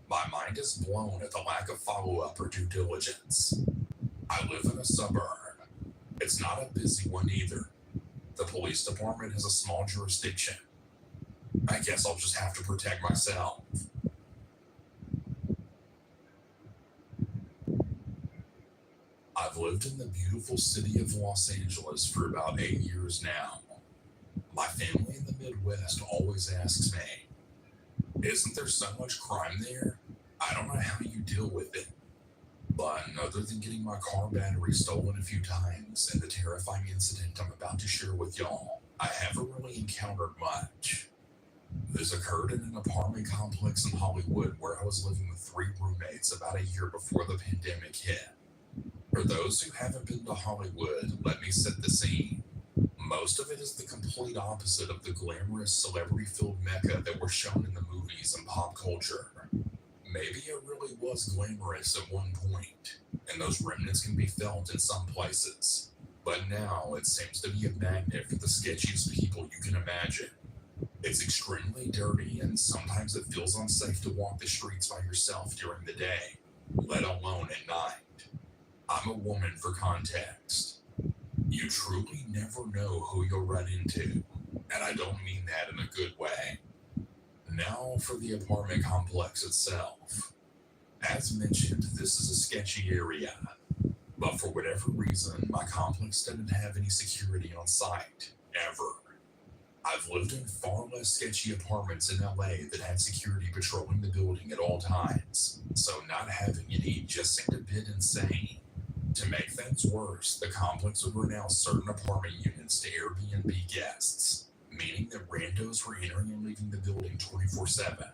My mind is blown at the lack of follow-up or due diligence. I live in a suburb. It's not a busy one either. The police department has a small jurisdiction. I guess I'll just have to protect myself. I've lived in the beautiful city of Los Angeles for about 8 years now. My family in the Midwest always asks me, isn't there so much crime there? I don't know how you deal with it. But other than getting my car battery stolen a few times and the terrifying incident I'm about to share with y'all, I haven't really encountered much. This occurred in an apartment complex in Hollywood where I was living with 3 roommates about a year before the pandemic hit. For those who haven't been to Hollywood, let me set the scene. Most of it is the complete opposite of the glamorous celebrity-filled mecca that we're shown in the movies and pop culture. Maybe it really was glamorous at one point, and those remnants can be felt in some places. But now it seems to be a magnet for the sketchiest people you can imagine. It's extremely dirty, and sometimes it feels unsafe to walk the streets by yourself during the day, let alone at night. I'm a woman for context. You truly never know who you'll run into, and I don't mean that in a good way. Now for the apartment complex itself. As mentioned, this is a sketchy area, but for whatever reason, my complex didn't have any security on site, ever. I've lived in far less sketchy apartments in LA that had security patrolling the building at all times, so not having any just seemed a bit insane. To make things worse, the complex would rent out certain apartment units to Airbnb guests, meaning that randos were entering and leaving the building 24/7.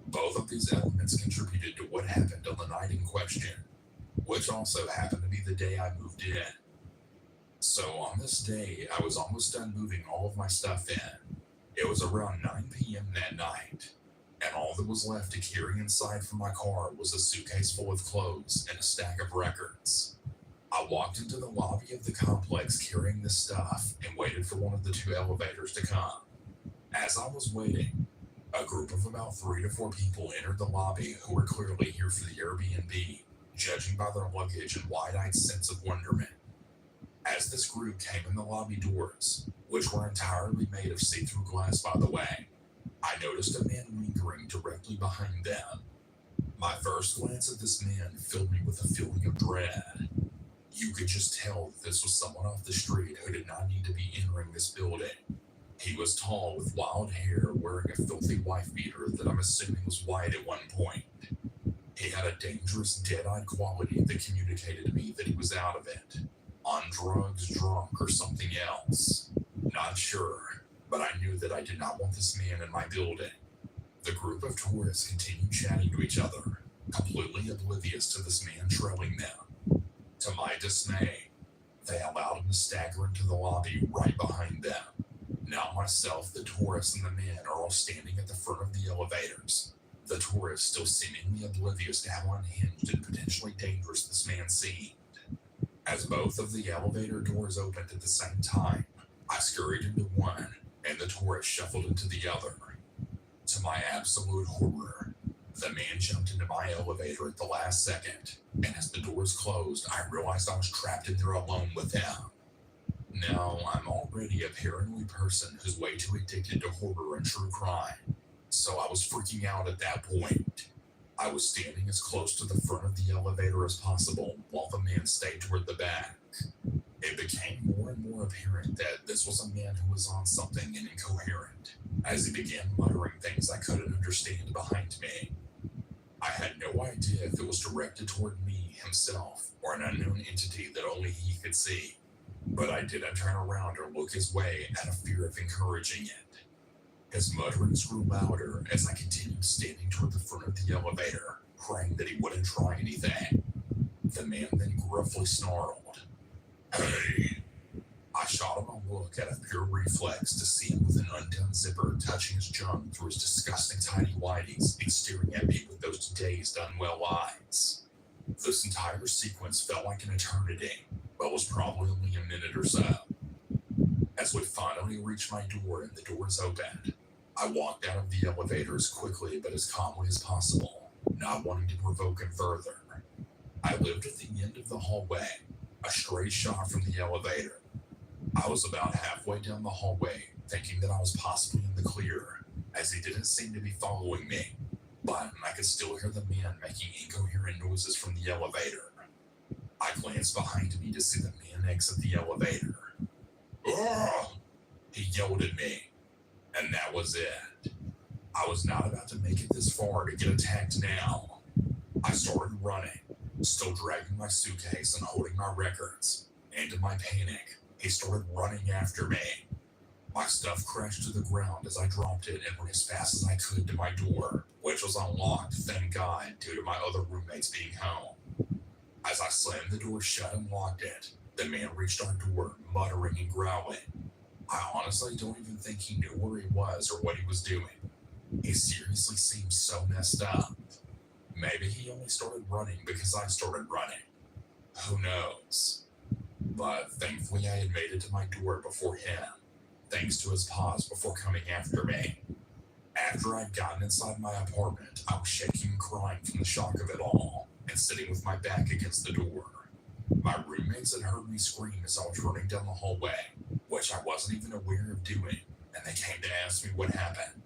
Both of these elements contributed to what happened on the night in question, which also happened to be the day I moved in. So on this day, I was almost done moving all of my stuff in. It was around 9 p.m. that night, and all that was left to carry inside from my car was a suitcase full of clothes and a stack of records. I walked into the lobby of the complex carrying this stuff and waited for one of the 2 elevators to come. As I was waiting, a group of about 3 to 4 people entered the lobby who were clearly here for the Airbnb, judging by their luggage and wide-eyed sense of wonderment. As this group came in the lobby doors, which were entirely made of see-through glass by the way, I noticed a man lingering directly behind them. My first glance at this man filled me with a feeling of dread. You could just tell that this was someone off the street who did not need to be entering this building. He was tall with wild hair, wearing a filthy wife beater that I'm assuming was white at one point. He had a dangerous, dead-eyed quality that communicated to me that he was out of it. On drugs, drunk, or something else. Not sure. but I knew that I did not want this man in my building. The group of tourists continued chatting to each other, completely oblivious to this man trailing them. To my dismay, they allowed him to stagger into the lobby right behind them. Now myself, the tourists, and the man are all standing at the front of the elevators. The tourists still seemingly oblivious to how unhinged and potentially dangerous this man seemed. As both of the elevator doors opened at the same time, I scurried into one, and the tourist shuffled into the other. To my absolute horror, the man jumped into my elevator at the last second, and as the doors closed, I realized I was trapped in there alone with him. Now, I'm already a paranoid person who's way too addicted to horror and true crime, so I was freaking out at that point. I was standing as close to the front of the elevator as possible while the man stayed toward the back. It became more and more apparent that this was a man who was on something and incoherent, as he began muttering things I couldn't understand behind me. I had no idea if it was directed toward me, himself, or an unknown entity that only he could see, but I didn't turn around or look his way out of fear of encouraging it. His mutterings grew louder as I continued standing toward the front of the elevator, praying that he wouldn't try anything. The man then gruffly snarled, "Hey!" I shot him a look out of pure reflex to see him with an undone zipper touching his junk through his disgusting tiny whities and staring at me with those dazed, unwell eyes. This entire sequence felt like an eternity, but was probably only a minute or so. As we finally reached my door and the doors opened, I walked out of the elevator as quickly but as calmly as possible, not wanting to provoke him further. I lived at the end of the hallway, a straight shot from the elevator. I was about halfway down the hallway, thinking that I was possibly in the clear, as he didn't seem to be following me, but I could still hear the man making incoherent noises from the elevator. I glanced behind me to see the man exit the elevator. "Ugh!" He yelled at me, and that was it. I was not about to make it this far to get attacked now. I started running, still dragging my suitcase and holding my records, and in my panic, he started running after me. My stuff crashed to the ground as I dropped it and ran as fast as I could to my door, which was unlocked, thank God, due to my other roommates being home. As I slammed the door shut and locked it, the man reached our door, muttering and growling. I honestly don't even think he knew where he was or what he was doing. He seriously seemed so messed up. Maybe he only started running because I started running. Who knows? But thankfully I had made it to my door before him, thanks to his pause before coming after me. After I'd gotten inside my apartment, I was shaking and crying from the shock of it all, and sitting with my back against the door. My roommates had heard me scream as I was running down the hallway, which I wasn't even aware of doing, and they came to ask me what happened.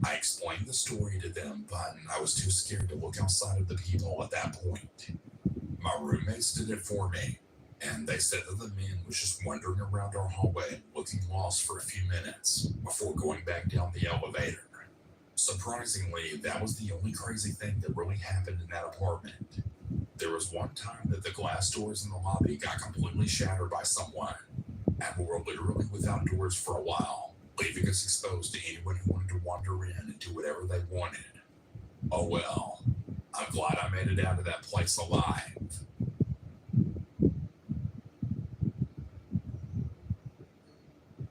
I explained the story to them, but I was too scared to look outside of the people at that point. My roommates did it for me, and they said that the man was just wandering around our hallway looking lost for a few minutes before going back down the elevator. Surprisingly, that was the only crazy thing that really happened in that apartment. There was one time that the glass doors in the lobby got completely shattered by someone, and we were literally without doors for a while, leaving us exposed to anyone who wanted to wander in and do whatever they wanted. Oh well, I'm glad I made it out of that place alive.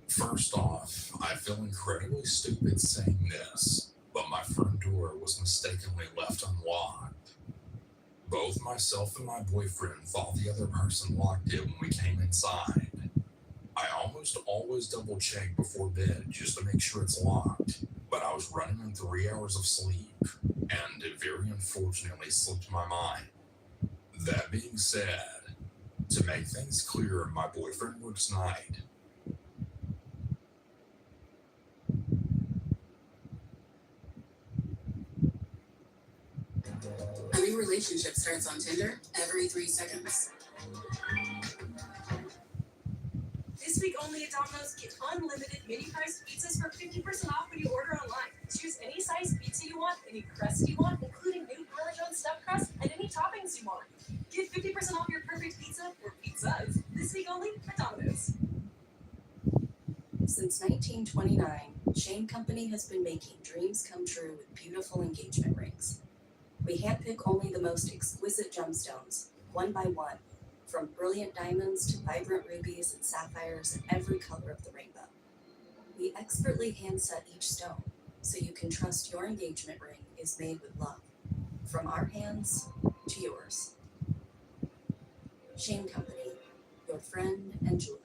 First off, I feel incredibly stupid saying this, but my front door was mistakenly left unlocked. Both myself and my boyfriend thought the other person locked it when we came inside. I almost always double check before bed just to make sure it's locked, but I was running on 3 hours of sleep, and it very unfortunately slipped my mind. That being said, to make things clear, my boyfriend works night. A new relationship starts on Tinder every 3 seconds. This week only at Domino's, get unlimited mini-priced pizzas for 50% off when you order online. Choose any size pizza you want, any crust you want, including new Parmesan stuffed crust, and any toppings you want. Get 50% off your perfect pizza or pizzas this week only at Domino's. Since 1929, Shane Company has been making dreams come true with beautiful engagement rings. We handpick only the most exquisite gemstones, one by one, from brilliant diamonds to vibrant rubies and sapphires and every color of the rainbow. We expertly hand set each stone, so you can trust your engagement ring is made with love, from our hands to yours. Shane Company, your friend and jeweler.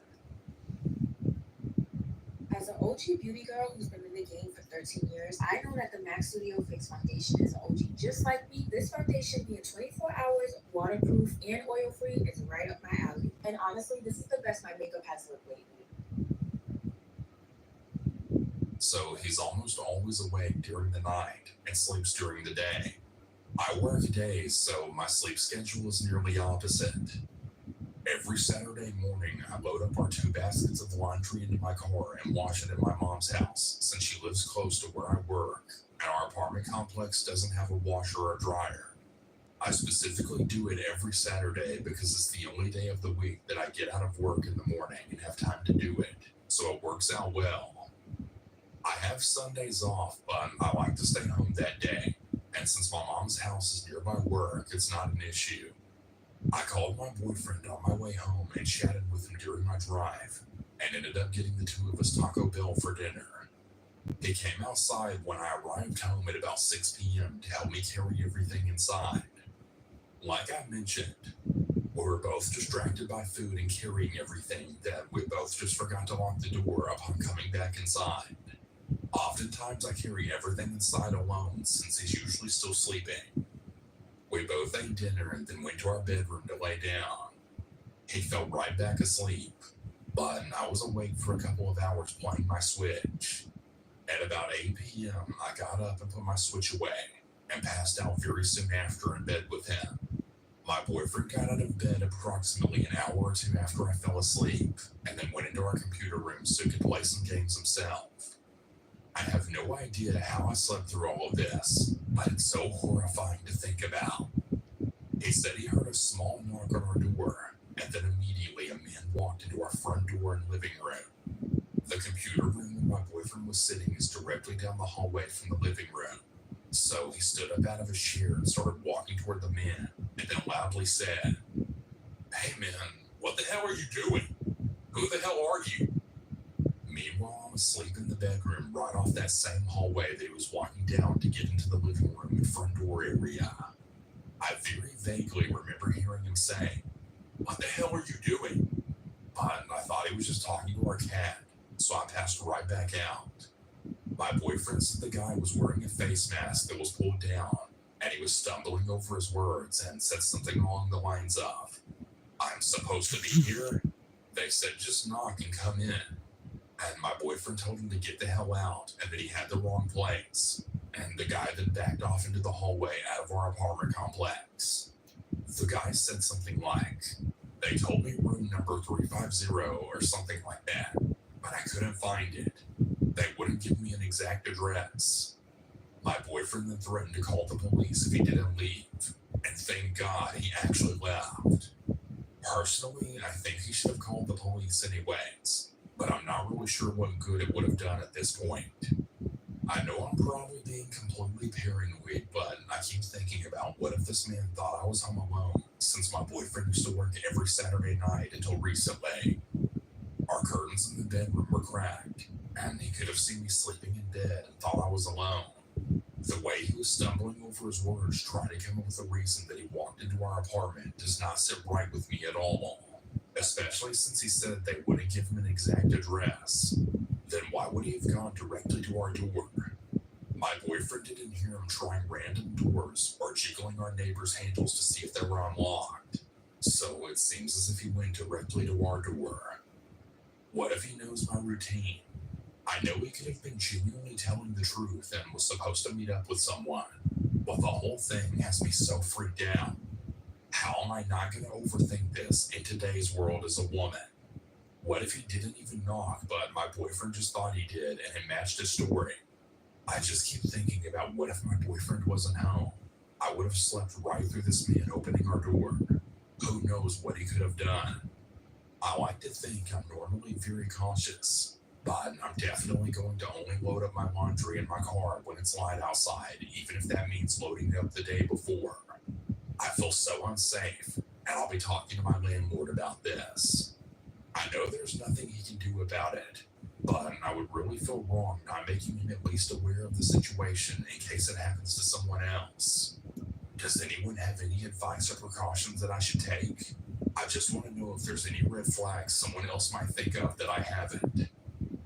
As an OG beauty girl who's been in the game for 13 years, I know that the Max Studio Fix Foundation is an OG just like me. This foundation being 24 hours, waterproof, and oil-free is right up my alley. And honestly, this is the best my makeup has looked lately. So he's almost always awake during the night and sleeps during the day. I work days, so my sleep schedule is nearly opposite. Every Saturday morning, I load up our 2 baskets of laundry into my car and wash it at my mom's house, since she lives close to where I work, and our apartment complex doesn't have a washer or dryer. I specifically do it every Saturday because it's the only day of the week that I get out of work in the morning and have time to do it, so it works out well. I have Sundays off, but I like to stay home that day, and since my mom's house is nearby work, it's not an issue. I called my boyfriend on my way home and chatted with him during my drive, and ended up getting the 2 of us Taco Bell for dinner. He came outside when I arrived home at about 6 p.m. to help me carry everything inside. Like I mentioned, we were both distracted by food and carrying everything that we both just forgot to lock the door upon coming back inside. Oftentimes I carry everything inside alone since he's usually still sleeping. We both ate dinner and then went to our bedroom to lay down. He fell right back asleep, but I was awake for a couple of hours playing my Switch. At about 8 p.m., I got up and put my Switch away, and passed out very soon after in bed with him. My boyfriend got out of bed approximately an hour or 2 after I fell asleep, and then went into our computer room so he could play some games himself. I have no idea how I slept through all of this, but it's so horrifying to think about. He said he heard a small knock on our door, and then immediately a man walked into our front door and living room. The computer room where my boyfriend was sitting is directly down the hallway from the living room. So he stood up out of his chair and started walking toward the man, and then loudly said, "Hey man, what the hell are you doing? Who the hell are you?" Meanwhile, I'm asleep in the bedroom right off that same hallway that he was walking down to get into the living room and front door area. I very vaguely remember hearing him say, "What the hell are you doing?" But I thought he was just talking to our cat, so I passed right back out. My boyfriend said the guy was wearing a face mask that was pulled down, and he was stumbling over his words and said something along the lines of, "I'm supposed to be here?" They said just knock and come in. And my boyfriend told him to get the hell out and that he had the wrong place. And the guy then backed off into the hallway out of our apartment complex. The guy said something like, "They told me room number 350 or something like that, but I couldn't find it. They wouldn't give me an exact address." My boyfriend then threatened to call the police if he didn't leave. And thank God he actually left. Personally, I think he should have called the police anyways, but I'm not really sure what good it would have done at this point. I know I'm probably being completely paranoid, but I keep thinking about what if this man thought I was home alone, since my boyfriend used to work every Saturday night until recently. Our curtains in the bedroom were cracked, and he could have seen me sleeping in bed and thought I was alone. The way he was stumbling over his words, trying to come up with a reason that he walked into our apartment, does not sit right with me at all. Especially since he said they wouldn't give him an exact address. Then why would he have gone directly to our door? My boyfriend didn't hear him trying random doors or jiggling our neighbors' handles to see if they were unlocked. So it seems as if he went directly to our door. What if he knows my routine? I know he could have been genuinely telling the truth and was supposed to meet up with someone, but the whole thing has me so freaked out. How am I not going to overthink this in today's world as a woman? What if he didn't even knock, but my boyfriend just thought he did and it matched his story? I just keep thinking about what if my boyfriend wasn't home? I would have slept right through this man opening our door. Who knows what he could have done? I like to think I'm normally very cautious, But I'm definitely going to only load up my laundry in my car when it's light outside, even if that means loading it up the day before. I feel so unsafe, and I'll be talking to my landlord about this. I know there's nothing he can do about it, but I would really feel wrong not making him at least aware of the situation in case it happens to someone else. Does anyone have any advice or precautions that I should take? I just want to know if there's any red flags someone else might think of that I haven't.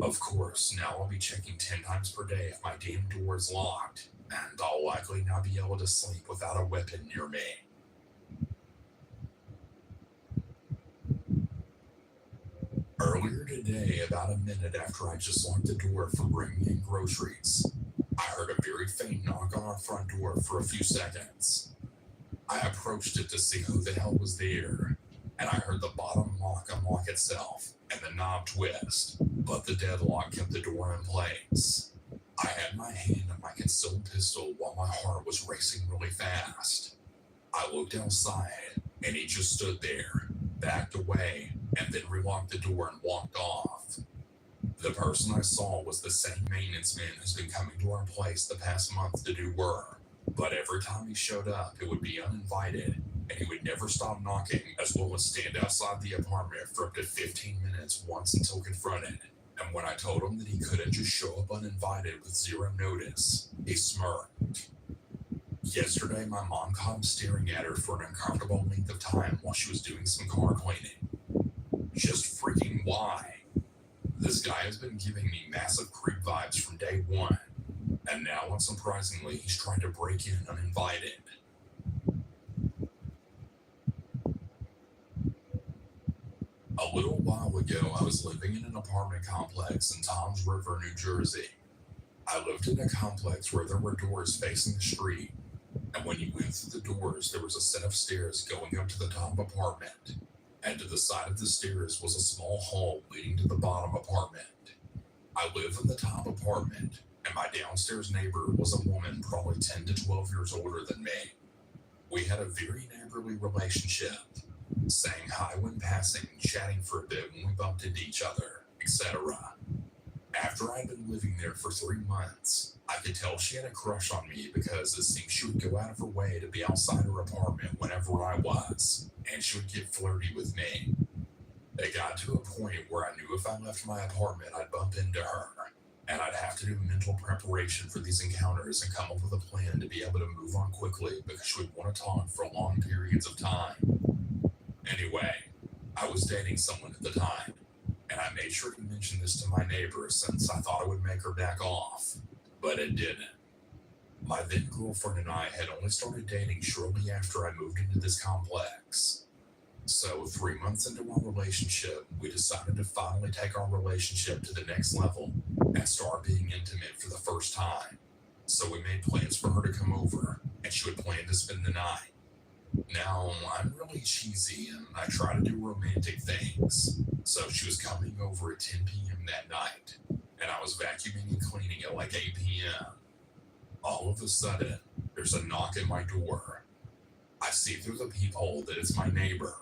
Of course, now I'll be checking 10 times per day if my damn door is locked, and I'll likely not be able to sleep without a weapon near me. Earlier today, about a minute after I just locked the door for bringing in groceries, I heard a very faint knock on our front door for a few seconds. I approached it to see who the hell was there, and I heard the bottom lock unlock itself and the knob twist, but the deadlock kept the door in place. I had my hand on my concealed pistol while my heart was racing really fast. I looked outside, and he just stood there, backed away, and then relocked the door and walked off. The person I saw was the same maintenance man who's been coming to our place the past month to do work, but every time he showed up, it would be uninvited, and he would never stop knocking, as well as stand outside the apartment for up to 15 minutes once until confronted. And when I told him that he couldn't just show up uninvited with zero notice, he smirked. Yesterday, my mom caught him staring at her for an uncomfortable length of time while she was doing some car cleaning. Just freaking why? This guy has been giving me massive creep vibes from day one, and now, unsurprisingly, he's trying to break in uninvited. A little while ago, I was living in an apartment complex in Toms River, New Jersey. I lived in a complex where there were doors facing the street, and when you went through the doors, there was a set of stairs going up to the top apartment, and to the side of the stairs was a small hall leading to the bottom apartment. I live in the top apartment, and my downstairs neighbor was a woman probably 10 to 12 years older than me. We had a very neighborly relationship, saying hi when passing, chatting for a bit when we bumped into each other, etc. After I'd been living there for 3 months, I could tell she had a crush on me because it seemed she would go out of her way to be outside her apartment whenever I was, and she would get flirty with me. It got to a point where I knew if I left my apartment, I'd bump into her, and I'd have to do mental preparation for these encounters and come up with a plan to be able to move on quickly because she would want to talk for long periods of time. Anyway, I was dating someone at the time, and I made sure to mention this to my neighbor since I thought it would make her back off, but it didn't. My then girlfriend and I had only started dating shortly after I moved into this complex. So 3 months into our relationship, we decided to finally take our relationship to the next level and start being intimate for the first time. So we made plans for her to come over, and she would plan to spend the night. Now, I'm really cheesy and I try to do romantic things, so she was coming over at 10 p.m. that night, and I was vacuuming and cleaning at like 8 p.m. All of a sudden, there's a knock at my door. I see through the peephole that it's my neighbor.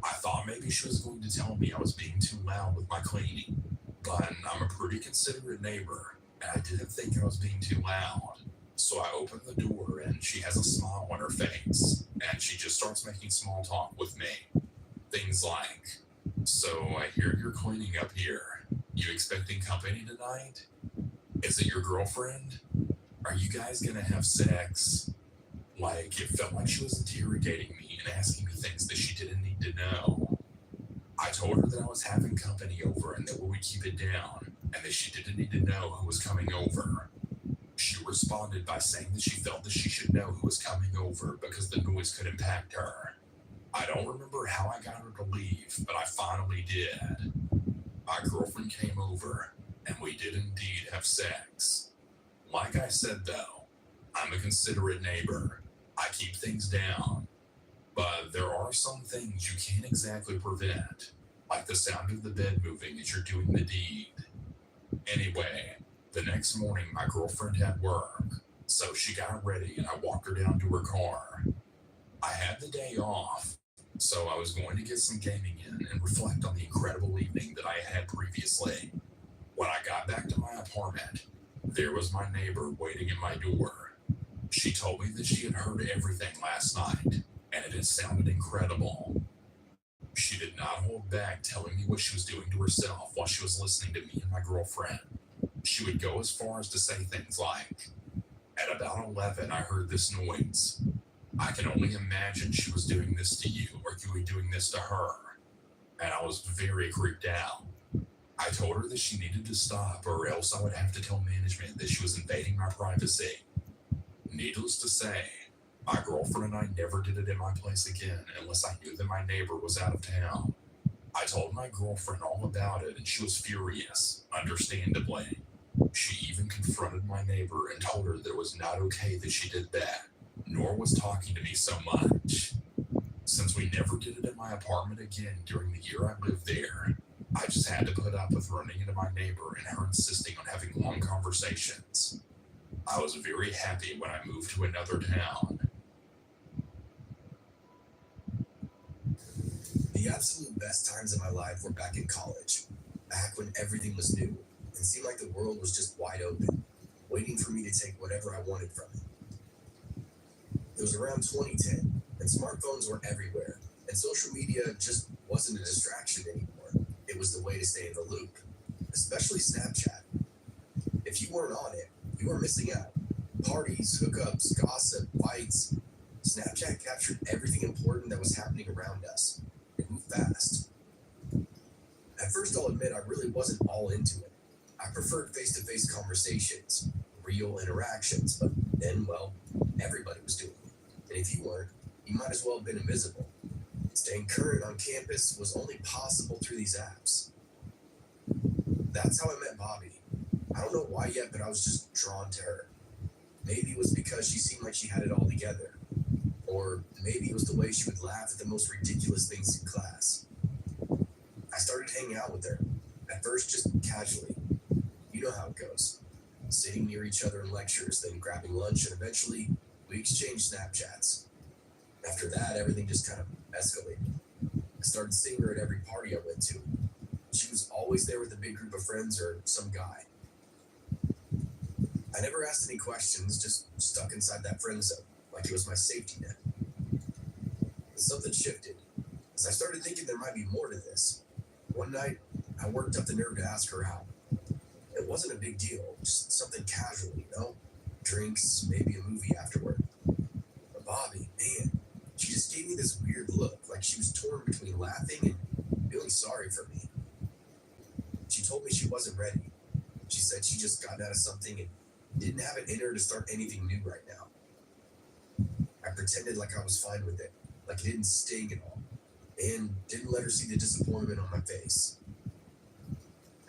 I thought maybe she was going to tell me I was being too loud with my cleaning, but I'm a pretty considerate neighbor, and I didn't think I was being too loud. So I open the door and she has a smile on her face, and she just starts making small talk with me. Things like, "So I hear you're cleaning up here. You expecting company tonight? Is it your girlfriend? Are you guys gonna have sex?" Like, it felt like she was interrogating me and asking me things that she didn't need to know. I told her that I was having company over and that we would keep it down, and that she didn't need to know who was coming over. She responded by saying that she felt that she should know who was coming over because the noise could impact her. I don't remember how I got her to leave, but I finally did. My girlfriend came over, and we did indeed have sex. Like I said though, I'm a considerate neighbor. I keep things down. But there are some things you can't exactly prevent, like the sound of the bed moving as you're doing the deed. Anyway, the next morning my girlfriend had work, so she got ready and I walked her down to her car. I had the day off, so I was going to get some gaming in and reflect on the incredible evening that I had previously. When I got back to my apartment, there was my neighbor waiting at my door. She told me that she had heard everything last night, and it had sounded incredible. She did not hold back telling me what she was doing to herself while she was listening to me and my girlfriend. She would go as far as to say things like, "At about 11, I heard this noise. I can only imagine she was doing this to you or you were doing this to her." And I was very creeped out. I told her that she needed to stop or else I would have to tell management that she was invading my privacy. Needless to say, my girlfriend and I never did it in my place again unless I knew that my neighbor was out of town. I told my girlfriend all about it and she was furious, understandably. She even confronted my neighbor and told her that it was not okay that she did that, nor was talking to me so much. Since we never did it at my apartment again during the year I lived there, I just had to put up with running into my neighbor and her insisting on having long conversations. I was very happy when I moved to another town. The absolute best times of my life were back in college, back when everything was new and seemed like the world was just wide open, waiting for me to take whatever I wanted from it. It was around 2010, and smartphones were everywhere, and social media just wasn't a distraction anymore. It was the way to stay in the loop, especially Snapchat. If you weren't on it, you were missing out. Parties, hookups, gossip, fights. Snapchat captured everything important that was happening around us. It moved fast. At first, I'll admit I really wasn't all into it. I preferred face-to-face conversations, real interactions, but then, well, everybody was doing it. And if you weren't, you might as well have been invisible. Staying current on campus was only possible through these apps. That's how I met Bobby. I don't know why yet, but I was just drawn to her. Maybe it was because she seemed like she had it all together. Or maybe it was the way she would laugh at the most ridiculous things in class. I started hanging out with her, at first just casually. You know how it goes. Sitting near each other in lectures, then grabbing lunch, and eventually we exchanged Snapchats. After that, everything just kind of escalated. I started seeing her at every party I went to. She was always there with a big group of friends or some guy. I never asked any questions, just stuck inside that friend zone, like it was my safety net. But something shifted, as I started thinking there might be more to this. One night, I worked up the nerve to ask her out. It wasn't a big deal, just something casual, you know? Drinks, maybe a movie afterward. But Bobby, man, she just gave me this weird look, like she was torn between laughing and feeling sorry for me. She told me she wasn't ready. She said she just got out of something and didn't have it in her to start anything new right now. I pretended like I was fine with it, like it didn't sting at all, and didn't let her see the disappointment on my face.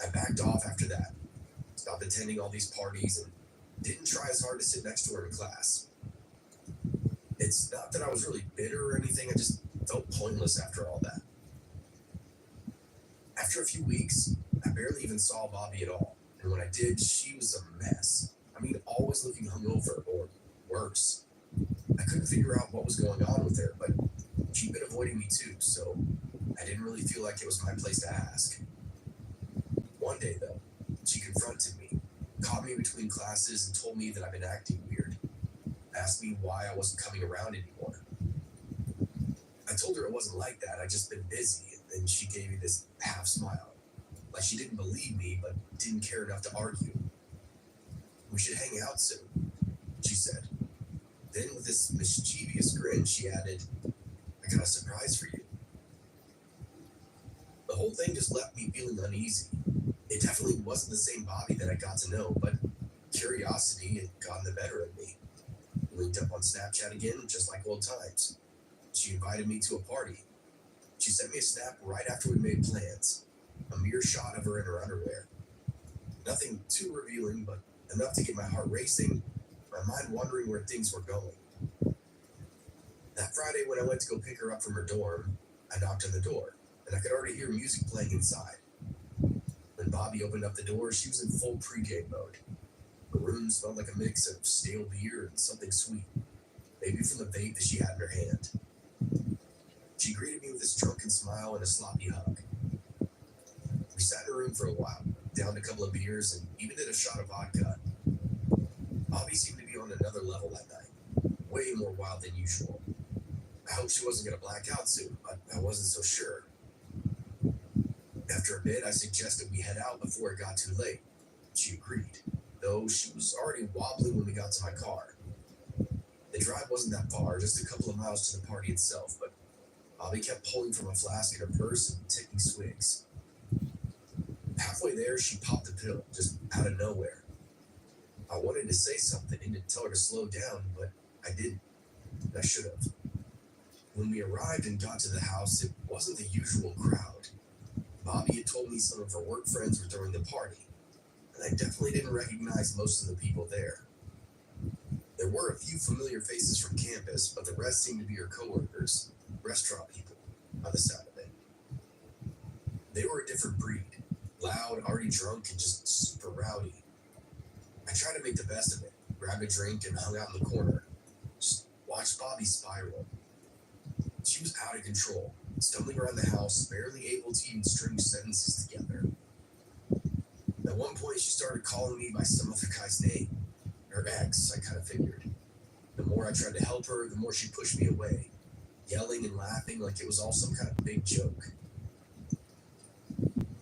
I backed off after that, stopped attending all these parties, and didn't try as hard to sit next to her in class. It's not that I was really bitter or anything, I just felt pointless after all that. After a few weeks, I barely even saw Bobby at all, and when I did, she was a mess. I mean, always looking hungover, or worse. I couldn't figure out what was going on with her, but she'd been avoiding me too, so I didn't really feel like it was my place to ask. One day, though, she confronted me, caught me between classes, and told me that I've been acting weird. Asked me why I wasn't coming around anymore. I told her it wasn't like that, I'd just been busy, and she gave me this half smile, like she didn't believe me, but didn't care enough to argue. We should hang out soon, she said. Then with this mischievous grin, she added, I got a surprise for you. The whole thing just left me feeling uneasy. It definitely wasn't the same Bobby that I got to know, but curiosity had gotten the better of me. We linked up on Snapchat again, just like old times. She invited me to a party. She sent me a snap right after we made plans. A mere shot of her in her underwear. Nothing too revealing, but enough to get my heart racing, my mind wondering where things were going. That Friday when I went to go pick her up from her dorm, I knocked on the door, and I could already hear music playing inside. When Bobby opened up the door, she was in full pregame mode. The room smelled like a mix of stale beer and something sweet, maybe from the vape that she had in her hand. She greeted me with this drunken smile and a sloppy hug. We sat in her room for a while, downed a couple of beers, and even did a shot of vodka. Bobby seemed to be on another level that night, way more wild than usual. I hoped she wasn't going to black out soon, but I wasn't so sure. After a bit, I suggested we head out before it got too late. She agreed, though she was already wobbling when we got to my car. The drive wasn't that far, just a couple of miles to the party itself, but Bobby kept pulling from a flask in her purse and taking swigs. Halfway there, she popped a pill, just out of nowhere. I wanted to say something and to tell her to slow down, but I didn't. I should have. When we arrived and got to the house, it wasn't the usual crowd. Bobby had told me some of her work friends were throwing the party, and I definitely didn't recognize most of the people there. There were a few familiar faces from campus, but the rest seemed to be her coworkers, restaurant people, by the sound of it. They were a different breed, loud, already drunk, and just super rowdy. I tried to make the best of it, grabbed a drink, and hung out in the corner. Just watched Bobby spiral. She was out of control, stumbling around the house, barely able to even string sentences together. At one point, she started calling me by some other guy's name. Her ex, I kind of figured. The more I tried to help her, the more she pushed me away, yelling and laughing like it was all some kind of big joke.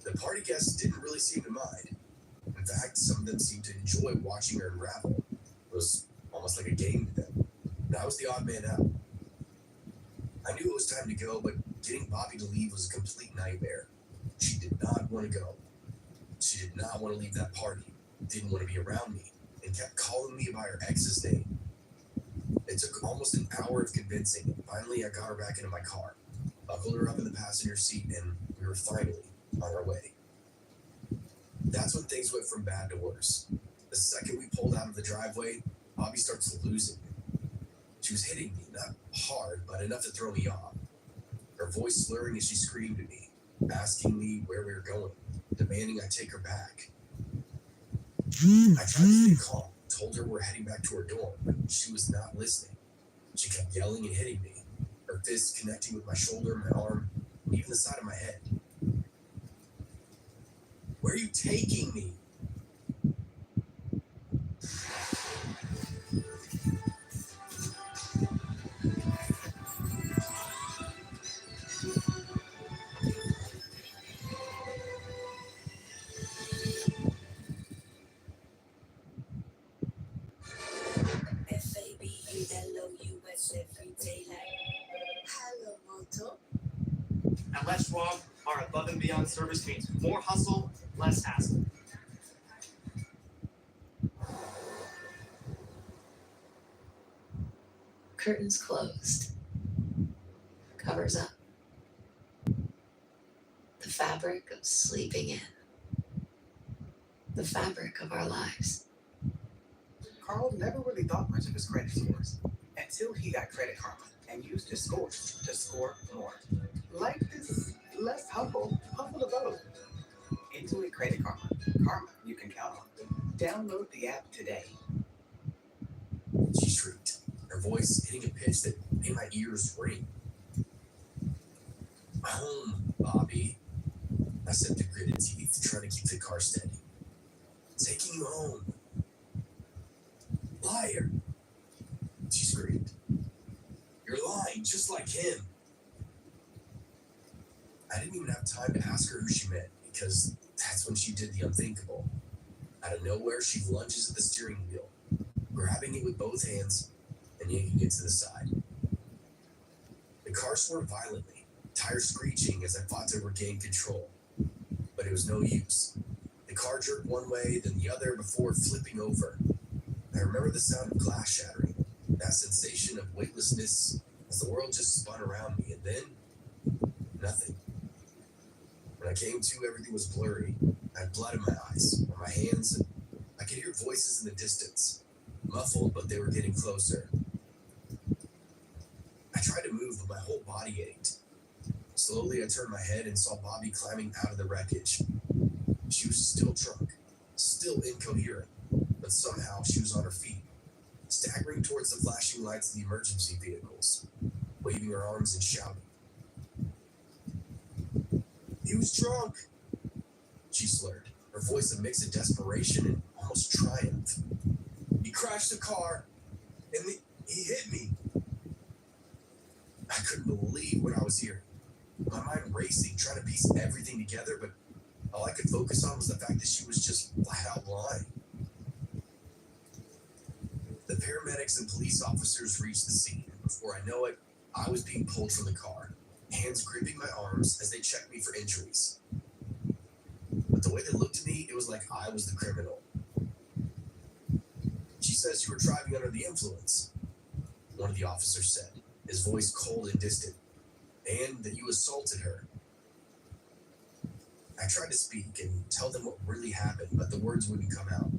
The party guests didn't really seem to mind. In fact, some of them seemed to enjoy watching her unravel. It was almost like a game to them. And I was the odd man out. I knew it was time to go, but getting Bobby to leave was a complete nightmare. She did not want to go. She did not want to leave that party, didn't want to be around me, and kept calling me by her ex's name. It took almost an hour of convincing, and finally I got her back into my car, buckled her up in the passenger seat, and we were finally on our way. That's when things went from bad to worse. The second we pulled out of the driveway, Bobby starts losing me. She was hitting me, not hard, but enough to throw me off. Her voice slurring as she screamed at me, asking me where we were going, demanding I take her back. I tried to stay calm, told her we're heading back to her dorm, but she was not listening. She kept yelling and hitting me, her fists connecting with my shoulder, my arm, and even the side of my head. Where are you taking me? At Let's Schwab, our above and beyond service means more hustle, less hassle. Curtains closed. Covers up. The fabric of sleeping in. The fabric of our lives. Carl never really thought much of his credit scores until he got Credit Karma and used his scores to score more. Life is less humble to vote. Intuit Credit Karma. Karma you can count on. Download the app today. She shrieked, her voice hitting a pitch that made my ears ring. Home, Bobby, I said through gritted teeth, trying to keep the car steady. Taking you home. Liar, she screamed. You're lying, just like him. I didn't even have time to ask her who she meant, because that's when she did the unthinkable. Out of nowhere, she lunges at the steering wheel, grabbing it with both hands and yanking it to the side. The car swerved violently, tires screeching as I fought to regain control. But it was no use. The car jerked one way, then the other before flipping over. I remember the sound of glass shattering, that sensation of weightlessness as the world just spun around me, and then nothing. When I came to, everything was blurry. I had blood in my eyes, on my hands, and I could hear voices in the distance, muffled, but they were getting closer. I tried to move, but my whole body ached. Slowly, I turned my head and saw Bobby climbing out of the wreckage. She was still drunk, still incoherent, but somehow she was on her feet, staggering towards the flashing lights of the emergency vehicles, waving her arms and shouting. He was drunk, she slurred, her her voice a mix of desperation and almost triumph. He crashed the car, and he hit me. I couldn't believe what I was hearing. My mind racing, trying to piece everything together, but all I could focus on was the fact that she was just flat out lying. The paramedics and police officers reached the scene, and before I know it, I was being pulled from the car, hands gripping my arms as they checked me for injuries. But the way they looked at me, it was like I was the criminal. She says you were driving under the influence, one of the officers said, his voice cold and distant, and that you assaulted her. I tried to speak and tell them what really happened, but the words wouldn't come out.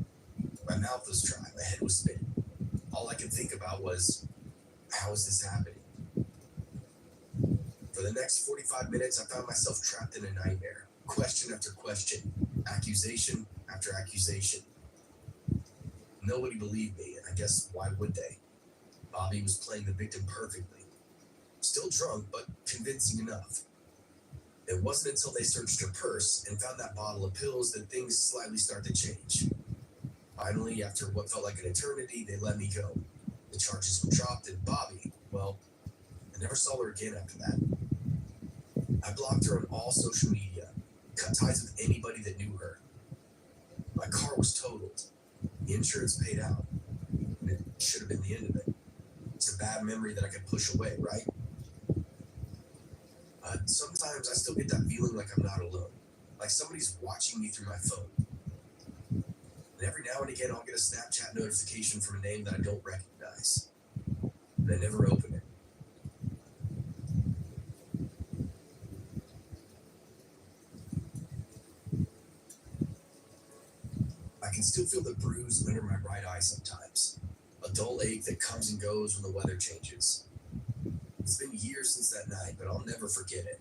My mouth was dry, my head was spinning. All I could think about was, how is this happening? For the next 45 minutes, I found myself trapped in a nightmare. Question after question, accusation after accusation. Nobody believed me, and I guess why would they? Bobby was playing the victim perfectly. Still drunk, but convincing enough. It wasn't until they searched her purse and found that bottle of pills that things slightly started to change. Finally, after what felt like an eternity, they let me go. The charges were dropped, and Bobby, well, I never saw her again after that. I blocked her on all social media, cut ties with anybody that knew her. My car was totaled. The insurance paid out. And it should have been the end of it. It's a bad memory that I could push away, right? Sometimes I still get that feeling like I'm not alone, like somebody's watching me through my phone. And every now and again, I'll get a Snapchat notification from a name that I don't recognize, and I never open it. I can still feel the bruise under my right eye sometimes, a dull ache that comes and goes when the weather changes. It's been years since that night, but I'll never forget it,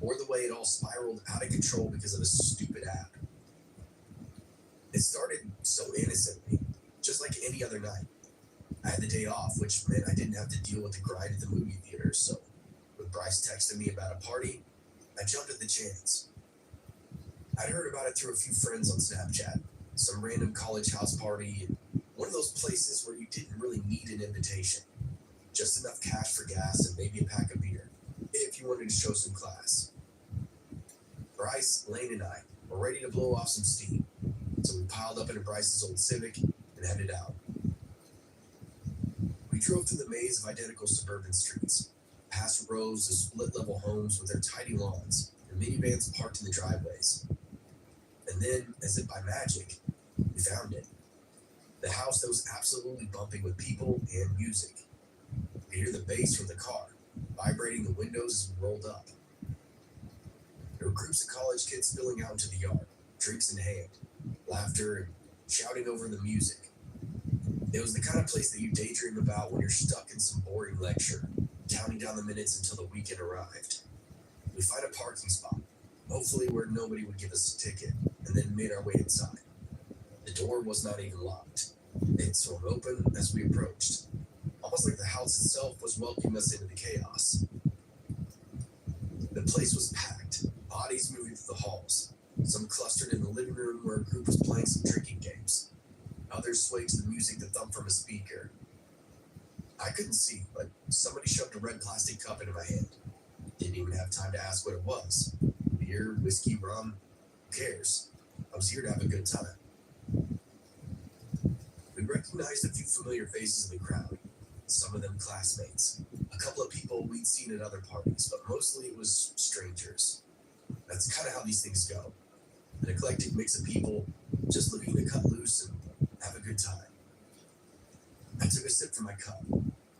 or the way it all spiraled out of control because of a stupid app. It started so innocently, just like any other night. I had the day off, which meant I didn't have to deal with the grind at the movie theater, so when Bryce texted me about a party, I jumped at the chance. I'd heard about it through a few friends on Snapchat, some random college house party, one of those places where you didn't really need an invitation. Just enough cash for gas and maybe a pack of beer, if you wanted to show some class. Bryce, Lane, and I were ready to blow off some steam, so we piled up into Bryce's old Civic and headed out. We drove through the maze of identical suburban streets, past rows of split-level homes with their tidy lawns and minivans parked in the driveways. And then, as if by magic, we found it. The house that was absolutely bumping with people and music. We hear the bass from the car, vibrating the windows as we rolled up. There were groups of college kids spilling out into the yard, drinks in hand, laughter, and shouting over the music. It was the kind of place that you daydream about when you're stuck in some boring lecture, counting down the minutes until the weekend arrived. We find a parking spot, hopefully where nobody would give us a ticket, and then made our way inside. The door was not even locked. It swung open as we approached, almost like the house itself was welcoming us into the chaos. The place was packed, bodies moving through the halls, some clustered in the living room where a group was playing some drinking games. Others swayed to the music that thumped from a speaker. I couldn't see, but somebody shoved a red plastic cup into my hand. Didn't even have time to ask what it was. Beer, whiskey, rum, who cares? I was here to have a good time. We recognized a few familiar faces in the crowd, some of them classmates, a couple of people we'd seen at other parties, but mostly it was strangers. That's kind of how these things go. An eclectic mix of people just looking to cut loose and have a good time. I took a sip from my cup,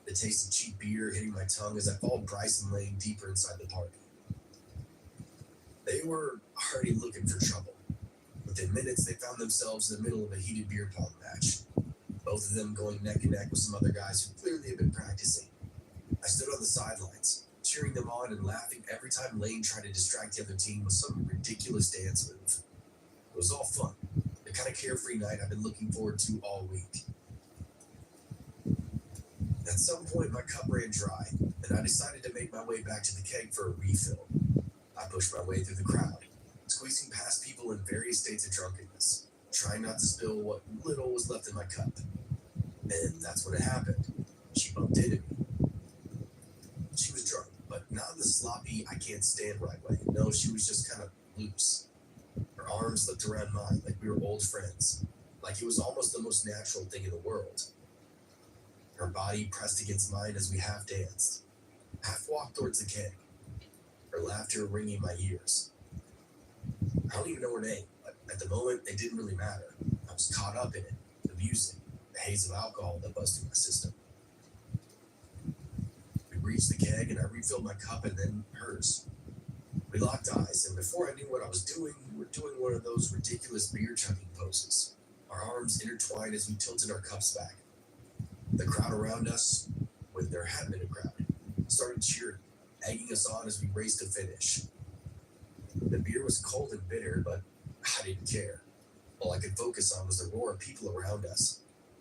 the taste of cheap beer hitting my tongue as I followed Bryce and Lane deeper inside the party. They were already looking for trouble. Within minutes, they found themselves in the middle of a heated beer pong match, both of them going neck and neck with some other guys who clearly had been practicing. I stood on the sidelines, cheering them on and laughing every time Lane tried to distract the other team with some ridiculous dance move. It was all fun, the kind of carefree night I've been looking forward to all week. At some point, my cup ran dry, and I decided to make my way back to the keg for a refill. I pushed my way through the crowd, squeezed squeezing past people in various states of drunkenness, trying not to spill what little was left in my cup. And that's when it happened. She bumped into me. She was drunk, but not in the sloppy, I can't stand right way. No, she was just kind of loose. Her arms slipped around mine like we were old friends, like it was almost the most natural thing in the world. Her body pressed against mine as we half danced, half walked towards the keg, her laughter ringing my ears. I don't even know her name, but at the moment, it didn't really matter. I was caught up in it, abusing the haze of alcohol that buzzed through my system. We reached the keg, and I refilled my cup and then hers. We locked eyes, and before I knew what I was doing, we were doing one of those ridiculous beer chugging poses. Our arms intertwined as we tilted our cups back. The crowd around us, when there had been a crowd, started cheering, egging us on as we raced to finish. The beer was cold and bitter, but I didn't care. All I could focus on was the roar of people around us,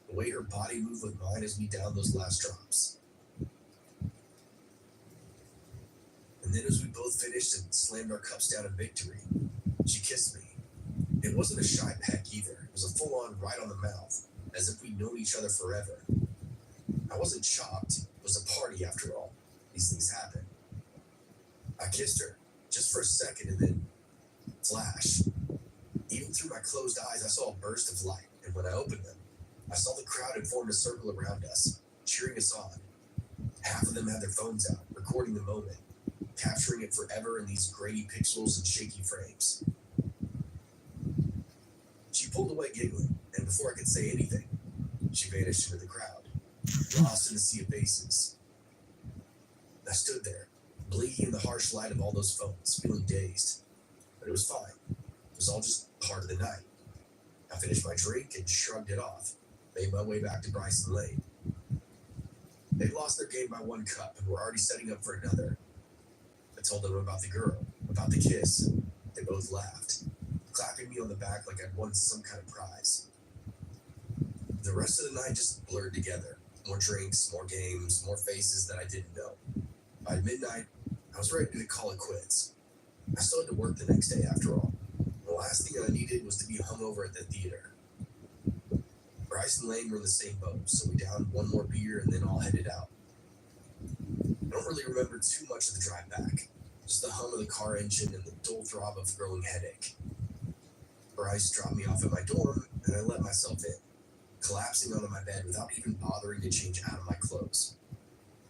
the way her body moved with mine as we downed those last drops. And then as we both finished and slammed our cups down in victory, she kissed me. It wasn't a shy peck either. It was a full-on right on the mouth, as if we'd known each other forever. I wasn't shocked. It was a party after all. These things happen. I kissed her, just for a second, and then flash. Even through my closed eyes, I saw a burst of light, and when I opened them, I saw the crowd had formed a circle around us, cheering us on. Half of them had their phones out, recording the moment, capturing it forever in these grainy pixels and shaky frames. She pulled away giggling, and before I could say anything, she vanished into the crowd, lost in a sea of faces. I stood there, blinking in the harsh light of all those phones, feeling dazed. But it was fine. It was all just part of the night. I finished my drink and shrugged it off, made my way back to Bryson Lane. They'd lost their game by 1 cup and were already setting up for another. I told them about the girl, about the kiss. They both laughed, clapping me on the back like I'd won some kind of prize. The rest of the night just blurred together. More drinks, more games, more faces that I didn't know. By midnight, I was ready to call it quits. I still had to work the next day after all. The last thing I needed was to be hungover at the theater. Bryce and Lane were in the same boat, so we downed one more beer and then all headed out. I don't really remember too much of the drive back. Just the hum of the car engine and the dull throb of a growing headache. Bryce dropped me off at my dorm, and I let myself in, collapsing onto my bed without even bothering to change out of my clothes.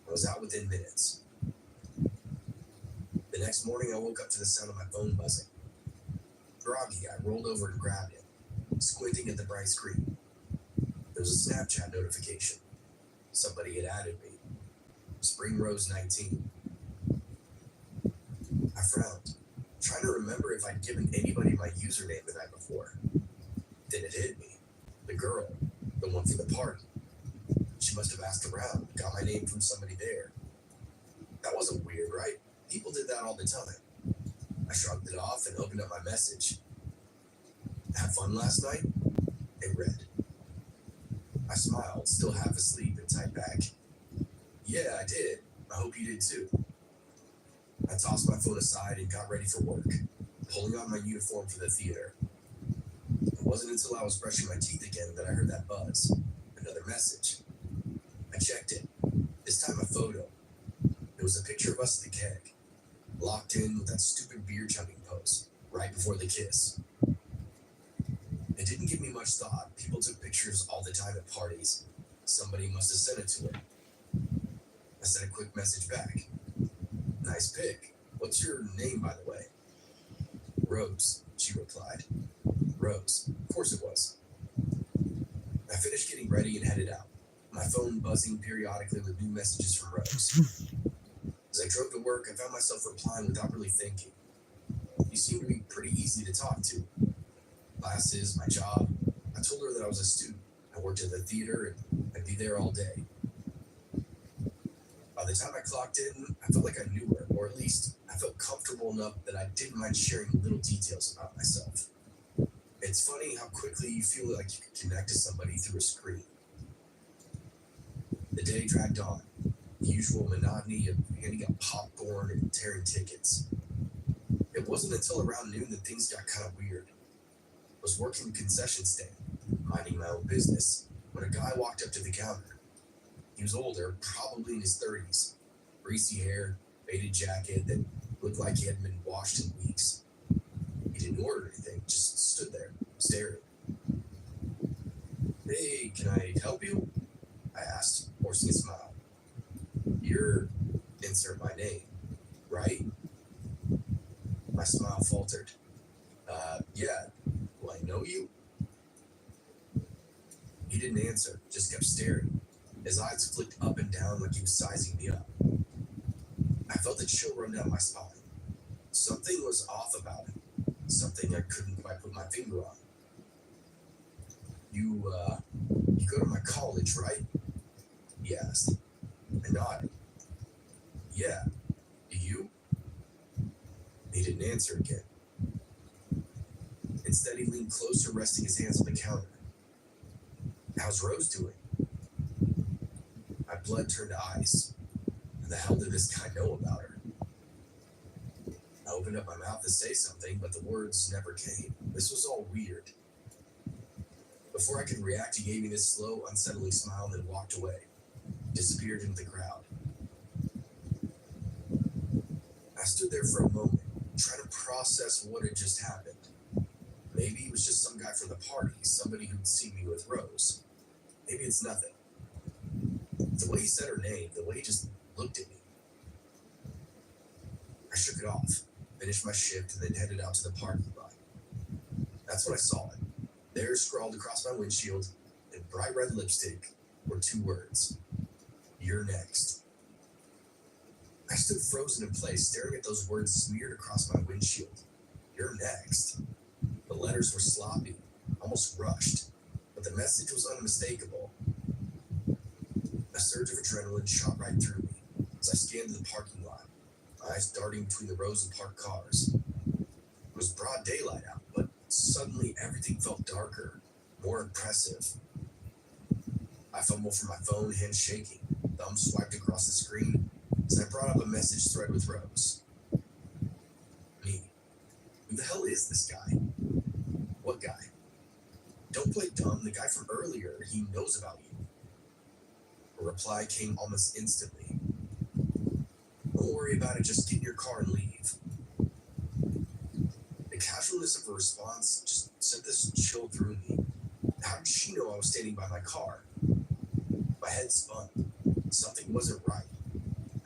I was out within minutes. The next morning, I woke up to the sound of my phone buzzing. Groggy, I rolled over and grabbed it, squinting at the bright screen. There was a Snapchat notification. Somebody had added me. Spring Rose 19. I frowned, trying to remember if I'd given anybody my username the night before. Then it hit me. The girl, the one for the party. She must have asked around, got my name from somebody there. That wasn't weird, right? People did that all the time. I shrugged it off and opened up my message. Had fun last night? It read. I smiled, still half asleep, and typed back. Yeah, I did. I hope you did too. I tossed my phone aside and got ready for work, pulling on my uniform for the theater. It wasn't until I was brushing my teeth again that I heard that buzz. Another message. I checked it. This time a photo. It was a picture of us at the keg, locked in with that stupid beer chugging pose, right before the kiss. It didn't give me much thought. People took pictures all the time at parties. Somebody must have sent it to her. I sent a quick message back. Nice pic. What's your name, by the way? Rose, she replied. Rose. Of course it was. I finished getting ready and headed out, my phone buzzing periodically with new messages from Rose. As I drove to work, I found myself replying without really thinking. You seem to be pretty easy to talk to. Classes, my job. I told her that I was a student. I worked at the theater and I'd be there all day. By the time I clocked in, I felt like I knew her, or at least I felt comfortable enough that I didn't mind sharing little details about myself. It's funny how quickly you feel like you can connect to somebody through a screen. The day dragged on, the usual monotony of handing out popcorn and tearing tickets. It wasn't until around noon that things got kind of weird. I was working the concession stand, minding my own business, when a guy walked up to the counter. He was older, probably in his 30s, greasy hair, faded jacket that looked like he hadn't been washed in weeks. He didn't order anything, just stood there, staring. "Hey, can I help you?" I asked, forcing a smile. "You're," insert my name, "right?" My smile faltered. Yeah, do I know you?" He didn't answer, just kept staring. His eyes flicked up and down like he was sizing me up. I felt a chill run down my spine. Something was off about him, something I couldn't quite put my finger on. You go to my college, right?" he asked. I nodded. "Yeah, do you?" He didn't answer again. Instead, he leaned closer, resting his hands on the counter. "How's Rose doing?" My blood turned to ice. What the hell did this guy know about her? I opened up my mouth to say something, but the words never came. This was all weird. Before I could react, he gave me this slow, unsettling smile and then walked away, disappeared into the crowd. I stood there for a moment, trying to process what had just happened. Maybe it was just some guy from the party, somebody who'd seen me with Rose. Maybe it's nothing. The way he said her name, the way he just looked at me. I shook it off, finished my shift, and then headed out to the parking lot. That's when I saw it. There, scrawled across my windshield, in bright red lipstick, were 2 words. "You're next." I stood frozen in place, staring at those words smeared across my windshield. "You're next." The letters were sloppy, almost rushed, but the message was unmistakable. A surge of adrenaline shot right through me as I scanned the parking lot, eyes darting between the rows of parked cars. It was broad daylight out, but suddenly everything felt darker, more impressive. I fumbled for my phone, hands shaking, thumb swiped across the screen as I brought up a message thread with Rose. Me. Who the hell is this guy? What guy? Don't play dumb, the guy from earlier, he knows about you. A reply came almost instantly. "Don't worry about it, just get in your car and leave." The casualness of her response just sent this chill through me. How did she know I was standing by my car? My head spun. Something wasn't right.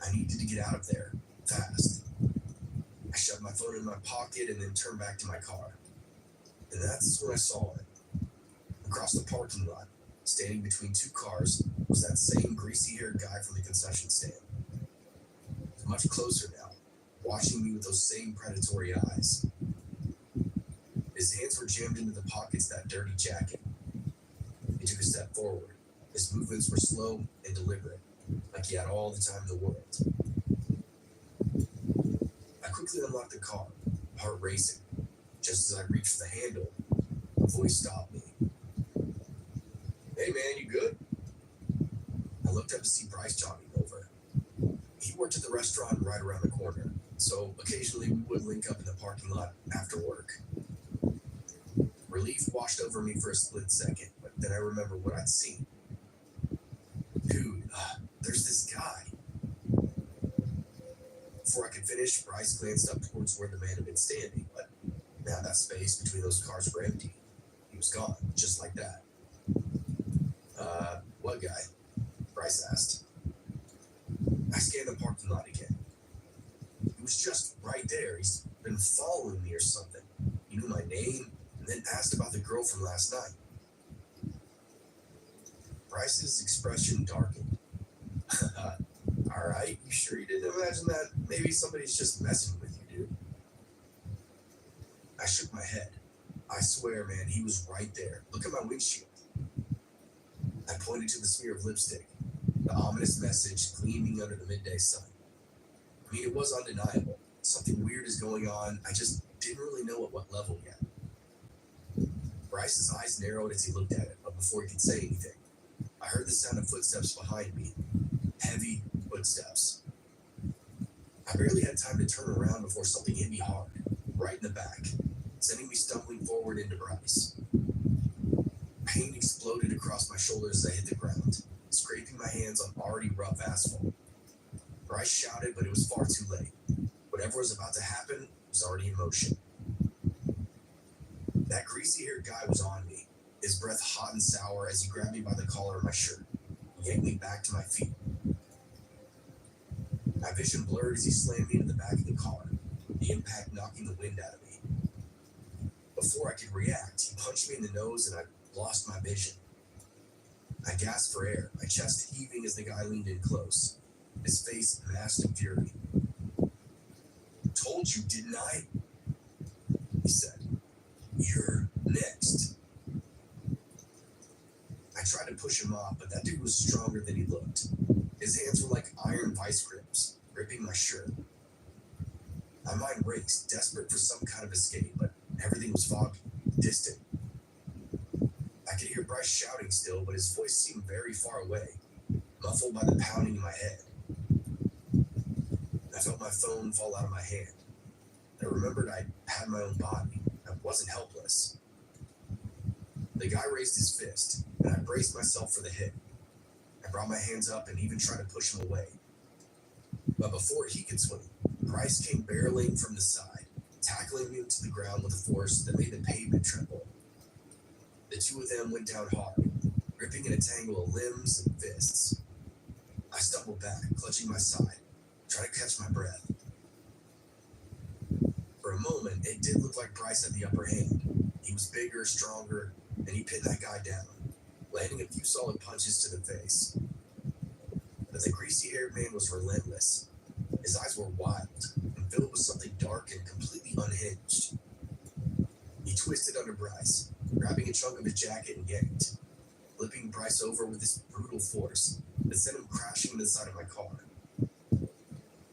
I needed to get out of there, fast. I shoved my phone in my pocket and then turned back to my car. And that's when I saw it. Across the parking lot, standing between 2 cars, was that same greasy-haired guy from the concession stand. Much closer now, watching me with those same predatory eyes. His hands were jammed into the pockets of that dirty jacket. He took a step forward. His movements were slow and deliberate, like he had all the time in the world. I quickly unlocked the car, heart racing. Just as I reached for the handle, a voice stopped me. "Hey man, you good?" I looked up to see Bryce jogging over. He worked at the restaurant right around the corner, so occasionally we would link up in the parking lot after work. Relief washed over me for a split second, but then I remembered what I'd seen. Dude, there's this guy. Before I could finish, Bryce glanced up towards where the man had been standing, but now that space between those cars were empty. He was gone, just like that. What guy?" Bryce asked. I scanned the parking lot again. He was just right there. He's been following me or something. He knew my name and then asked about the girl from last night. Bryce's expression darkened. "Alright, you sure you didn't imagine that maybe somebody's just messing with you, dude?" I shook my head. I swear, man, he was right there. Look at my windshield. I pointed to the smear of lipstick, the ominous message gleaming under the midday sun. I mean, it was undeniable. Something weird is going on. I just didn't really know at what level yet. Bryce's eyes narrowed as he looked at it, but before he could say anything, I heard the sound of footsteps behind me. Heavy footsteps. I barely had time to turn around before something hit me hard. right in the back, sending me stumbling forward into Bryce. Pain exploded across my shoulders as I hit the ground, scraping my hands on already rough asphalt. Bryce shouted, but it was far too late. Whatever was about to happen was already in motion. That greasy-haired guy was on me, his breath hot and sour as he grabbed me by the collar of my shirt and yanked me back to my feet. My vision blurred as he slammed me into the back of the car, the impact knocking the wind out of me. Before I could react, he punched me in the nose and I lost my vision. I gasped for air, my chest heaving as the guy leaned in close, his face masked in fury. "Told you, didn't I?" he said. "You're next." I tried to push him off, but that dude was stronger than he looked. His hands were like iron vice grips, gripping my shirt. My mind raced, desperate for some kind of escape, but everything was foggy, distant. I could hear Bryce shouting still, but his voice seemed very far away, muffled by the pounding in my head. I felt my phone fall out of my hand. I remembered I had my own body. I wasn't helpless. The guy raised his fist, and I braced myself for the hit. I brought my hands up and even tried to push him away. But before he could swing, Bryce came barreling from the side, tackling me to the ground with a force that made the pavement tremble. The two of them went down hard, gripping in a tangle of limbs and fists. I stumbled back, clutching my side, trying to catch my breath. For a moment, it did look like Bryce had the upper hand. He was bigger, stronger, and he pinned that guy down, landing a few solid punches to the face. But the greasy-haired man was relentless. His eyes were wild and filled with something dark and completely unhinged. He twisted under Bryce, grabbing a chunk of his jacket and yanked, flipping Bryce over with this brutal force that sent him crashing into the side of my car.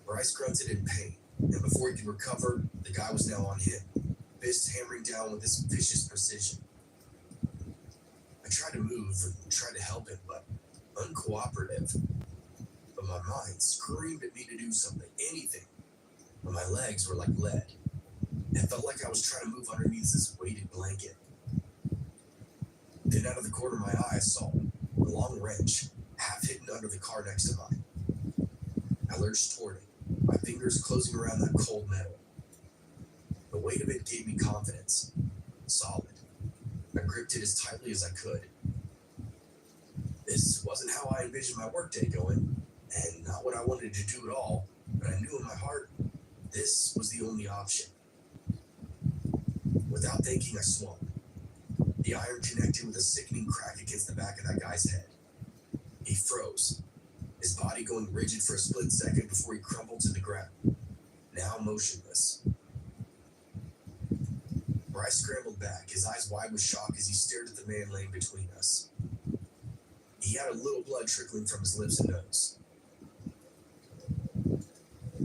Bryce grunted in pain, and before he could recover, the guy was now on him, fists hammering down with this vicious precision. I tried to move and tried to help him, but uncooperative. But my mind screamed at me to do something, anything. But my legs were like lead. It felt like I was trying to move underneath this weighted blanket. Then out of the corner of my eye, I saw a long wrench, half hidden under the car next to mine. I lurched toward it, my fingers closing around that cold metal. The weight of it gave me confidence. Solid. I gripped it as tightly as I could. This wasn't how I envisioned my workday going, and not what I wanted to do at all, but I knew in my heart this was the only option. Without thinking, I swung. The iron connected with a sickening crack against the back of that guy's head. He froze, his body going rigid for a split second before he crumbled to the ground, now motionless. Bryce scrambled back, his eyes wide with shock as he stared at the man laying between us. He had a little blood trickling from his lips and nose.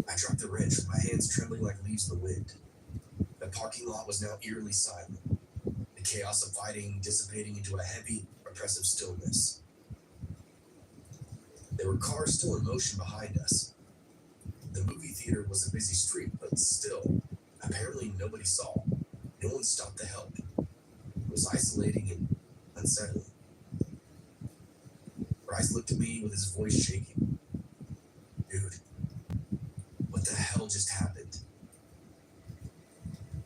I dropped the wrench with my hands trembling like leaves in the wind. The parking lot was now eerily silent, the chaos of fighting dissipating into a heavy, oppressive stillness. There were cars still in motion behind us. The movie theater was a busy street, but still, apparently nobody saw. No one stopped to help. It was isolating and unsettling. Bryce looked at me with his voice shaking. "Dude, what the hell just happened?"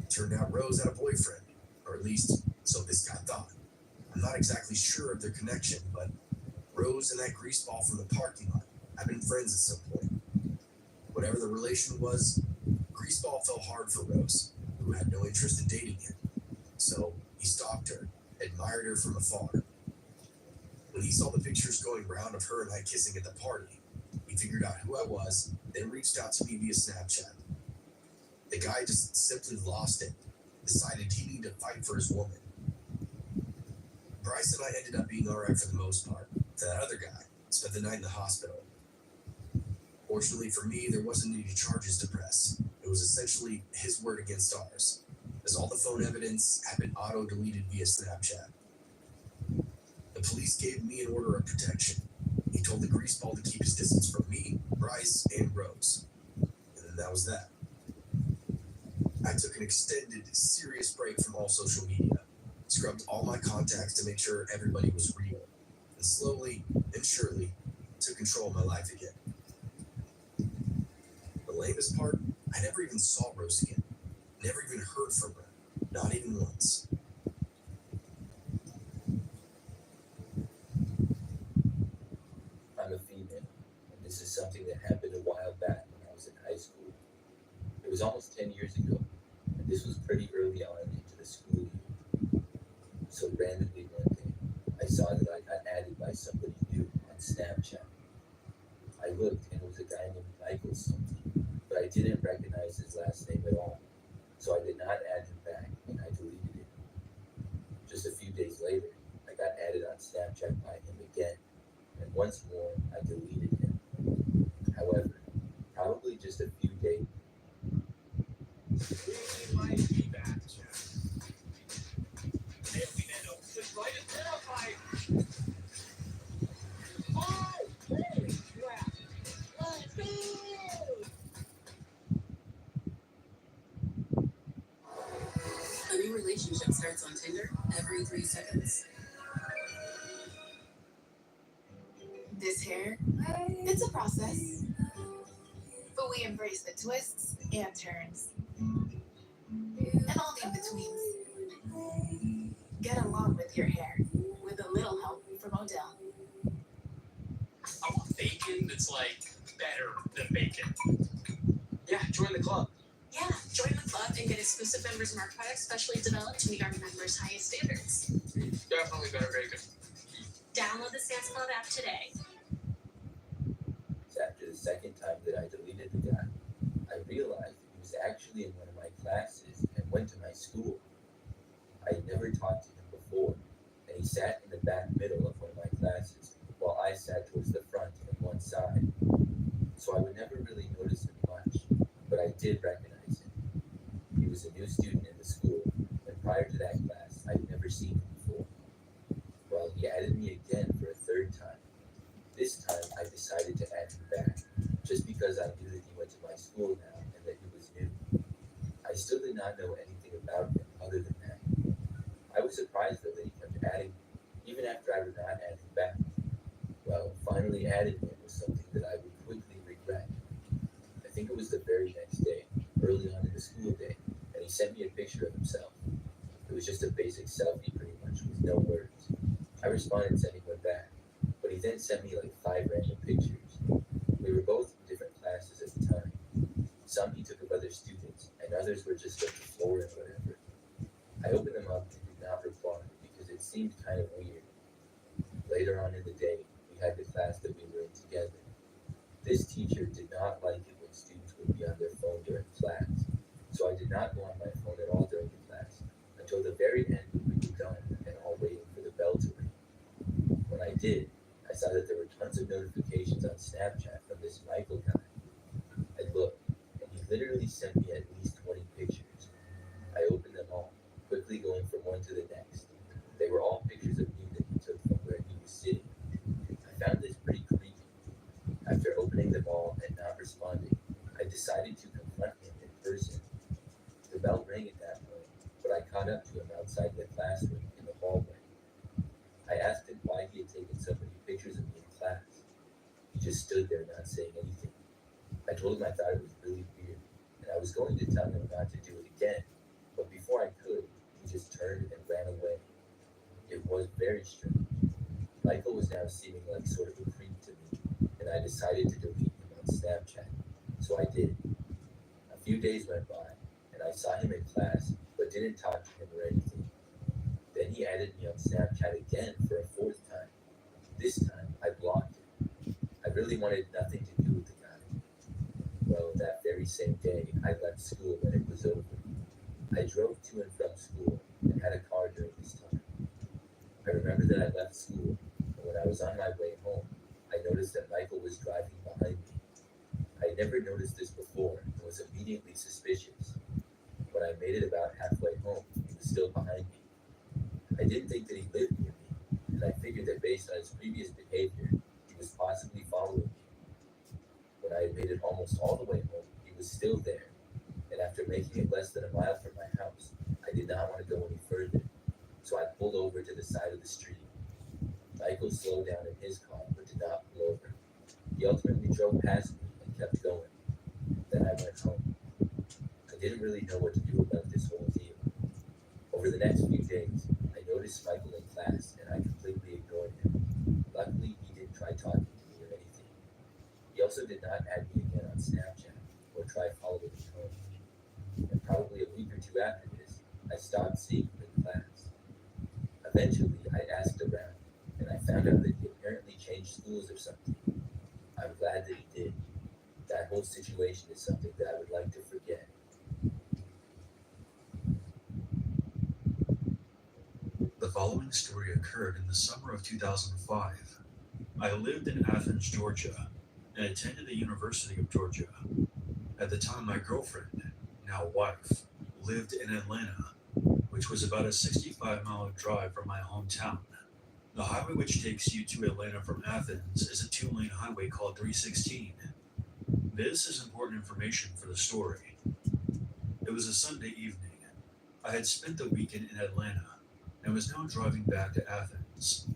Turned out Rose had a boyfriend, or at least so this guy thought. I'm not exactly sure of their connection, but Rose and that greaseball from the parking lot had been friends at some point. Whatever the relation was, greaseball fell hard for Rose, who had no interest in dating him. So he stalked her, admired her from afar. When he saw the pictures going round of her and I kissing at the party, he figured out who I was, then reached out to me via Snapchat. The guy just simply lost it, decided he needed to fight for his woman. Bryce and I ended up being alright for the most part. That other guy spent the night in the hospital. Fortunately for me, there wasn't any charges to press. It was essentially his word against ours, as all the phone evidence had been auto-deleted via Snapchat. The police gave me an order of protection. He told the greaseball to keep his distance from me, Bryce, and Rose. And that was that. I took an extended, serious break from all social media, scrubbed all my contacts to make sure everybody was real, and slowly and surely took control of my life again. The lamest part, I never even saw Rose again. Never even heard from her. Not even once. I'm a female, and this is something that happened a while back when I was in high school. It was almost 10 years ago, and this was pretty early on into the school year. So randomly one day, I saw that I got added by somebody new on Snapchat. I looked, and it was a guy named Michael something, but I didn't recognize his last name at all. So I did not add him back, and I deleted him. Just a few days later, I got added on Snapchat by him again, and once more, I deleted him. However, probably just a few days. We might be back, Jack. There we go. Just right and verified. Oh, holy crap. Let's go. A new relationship starts on Tinder every 3 seconds. This here, it's a process. But we embrace the twists and turns. And all the in-betweens. Get along with your hair with a little help from Odell. I want bacon that's like better than bacon. Yeah, join the club. Yeah, join the club and get exclusive members mark products specially developed to meet our members' highest standards. Definitely better bacon. Download the Sam's Club app today. After the second time that I deleted the guy, I realized that he was actually in one of my classes and went to my school. I had never talked to him before, and he sat in the back middle of one of my classes, while I sat towards the front and one side. So I would never really notice him much, but I did recognize him. He was a new student in the school, and prior to that class, I had never seen him before. Well, he added me again for a third time. This time, I decided to add him back, just because I knew that he went to my school now and that he was new. I still did not know anything about him other than that. I was surprised though that he kept adding me, even after I would not add him back. Well, finally adding him was something that I would quickly regret. I think it was the very next day, early on in the school day, and he sent me a picture of himself. It was just a basic selfie pretty much with no words. I responded sending one back, but he then sent me like 5 random pictures. We were both in different classes at the time. Some he took of other students, and others were just of the floor and whatever. I opened them up and did not reply because it seemed kind of weird. Later on in the day, we had the class that we were in together. This teacher did not like it when students would be on their phone during class, so I did not go on my phone at all during the class until the very end when we were done and all waiting for the bell to ring. When I did, I saw that there were tons of notifications on Snapchat from this Michael guy. I looked, and he literally sent me at least 20 pictures. I opened them all, quickly going from one to the next. They were all pictures of me that he took from where he was sitting. I found this pretty creepy. After opening them all and not responding, I decided to confront him in person. The bell rang at that point, but I caught up to him outside the classroom in the hallway. I asked him why he had taken so many pictures of me in class. He just stood there not saying anything. I told him I thought it was really weird, and I was going to tell him not to do it again, but before I could, he just turned and ran away. It was very strange. Michael was now seeming like sort of a creep to me, and I decided to delete him on Snapchat. So I did. A few days went by, and I saw him in class, but didn't talk to him or anything. Then he added me on Snapchat again for a 4th time. This time, I blocked him. I really wanted nothing to do with the guy. Well, that very same day, I left school when it was over. I drove to and from school and had a car during this time. I remember that I left school, and when I was on my way home, I noticed that Michael was driving behind me. I had never noticed this before and was immediately suspicious. When I made it about halfway home, he was still behind me. I didn't think that he lived near me, and I figured that based on his previous behavior, he was possibly following me. When I had made it almost all the way home, he was still there, and after making it less than a mile from my house, I did not want to go any further, so I pulled over to the side of the street. Michael slowed down in his car but did not pull over. He ultimately drove past me and kept going. Then I went home. I didn't really know what to do about this whole deal. Over the next few days, I noticed Michael in class and I completely ignored him. Luckily, he didn't try talking to me or anything. He also did not add me again on Snapchat or try following me home. And probably a week or two after this, I stopped seeing him in class. Eventually, I asked around, and I found out that he apparently changed schools or something. I'm glad that he did. That whole situation is something that I would like to forget. The following story occurred in the summer of 2005. I lived in Athens, Georgia, and attended the University of Georgia. At the time, my girlfriend, now wife, lived in Atlanta, which was about a 65-mile drive from my hometown. The highway which takes you to Atlanta from Athens is a 2-lane highway called 316. This is important information for the story. It was a Sunday evening. I had spent the weekend in Atlanta and was now driving back to Athens.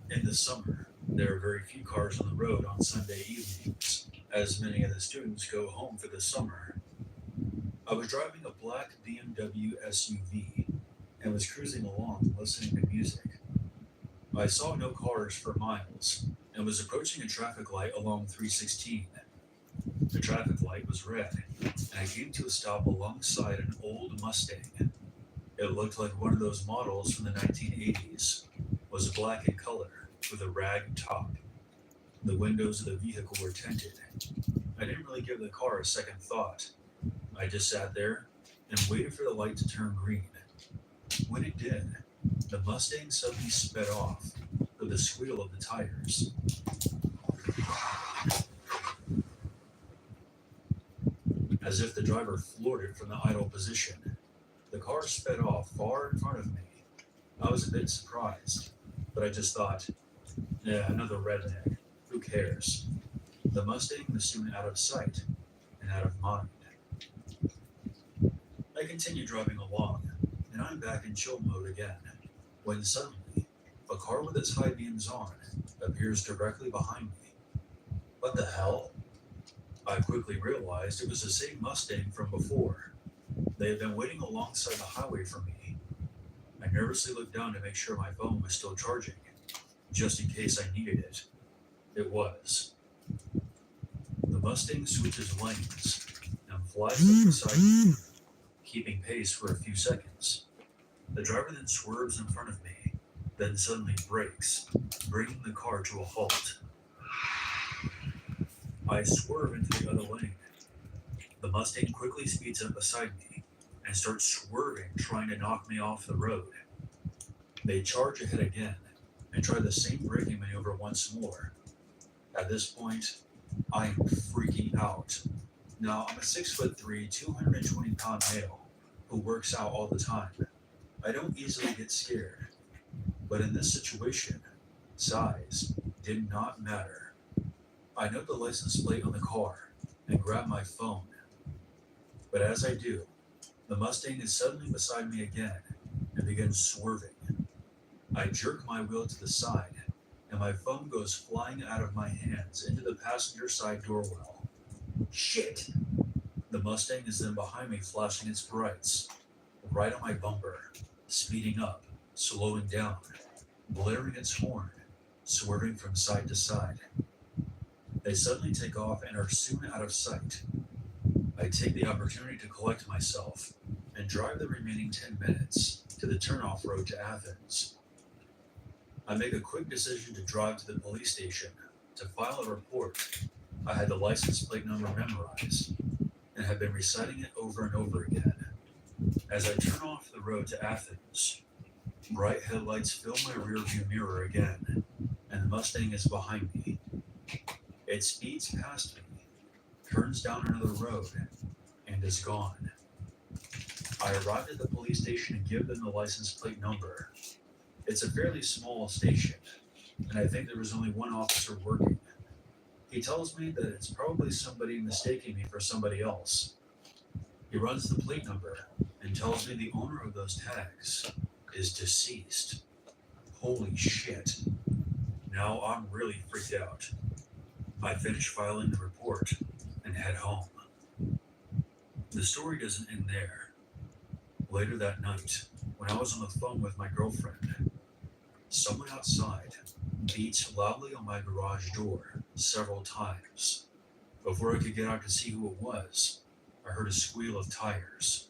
In the summer, there are very few cars on the road on Sunday evenings, as many of the students go home for the summer. I was driving a black BMW SUV and was cruising along listening to music. I saw no cars for miles and was approaching a traffic light along 316. The traffic light was red, and I came to a stop alongside an old Mustang. It looked like one of those models from the 1980s, was black in color with a rag top. The windows of the vehicle were tinted. I didn't really give the car a second thought. I just sat there and waited for the light to turn green. When it did, the Mustang suddenly sped off with the squeal of the tires. As if the driver floored it from the idle position, the car sped off far in front of me. I was a bit surprised, but I just thought, yeah, another redneck. Who cares? The Mustang was soon out of sight and out of mind. I continue driving along, and I'm back in chill mode again, when suddenly, a car with its high beams on appears directly behind me. What the hell? I quickly realized it was the same Mustang from before. They had been waiting alongside the highway for me. I nervously looked down to make sure my phone was still charging, just in case I needed it. It was. The Mustang switches lanes and flies up beside me, keeping pace for a few seconds. The driver then swerves in front of me, then suddenly brakes, bringing the car to a halt. I swerve into the other lane. The Mustang quickly speeds up beside me and starts swerving, trying to knock me off the road. They charge ahead again and try the same braking maneuver once more. At this point, I am freaking out. Now, I'm a 6'3", 220-pound male who works out all the time. I don't easily get scared. But in this situation, size did not matter. I note the license plate on the car and grab my phone. But as I do, the Mustang is suddenly beside me again and begins swerving. I jerk my wheel to the side, and my phone goes flying out of my hands into the passenger side doorwell. Shit! The Mustang is then behind me, flashing its brights, right on my bumper, speeding up, slowing down, blaring its horn, swerving from side to side. They suddenly take off and are soon out of sight. I take the opportunity to collect myself and drive the remaining 10 minutes to the turnoff road to Athens. I make a quick decision to drive to the police station to file a report. I had the license plate number memorized and have been reciting it over and over again. As I turn off the road to Athens, bright headlights fill my rearview mirror again, and the Mustang is behind me. It speeds past me, turns down another road, and is gone. I arrive at the police station and give them the license plate number. It's a fairly small station, and I think there was only one officer working. He tells me that it's probably somebody mistaking me for somebody else. He runs the plate number and tells me the owner of those tags is deceased. Holy shit. Now I'm really freaked out. I finish filing the report and head home. The story doesn't end there. Later that night, when I was on the phone with my girlfriend, someone outside beats loudly on my garage door several times. Before I could get out to see who it was, I heard a squeal of tires.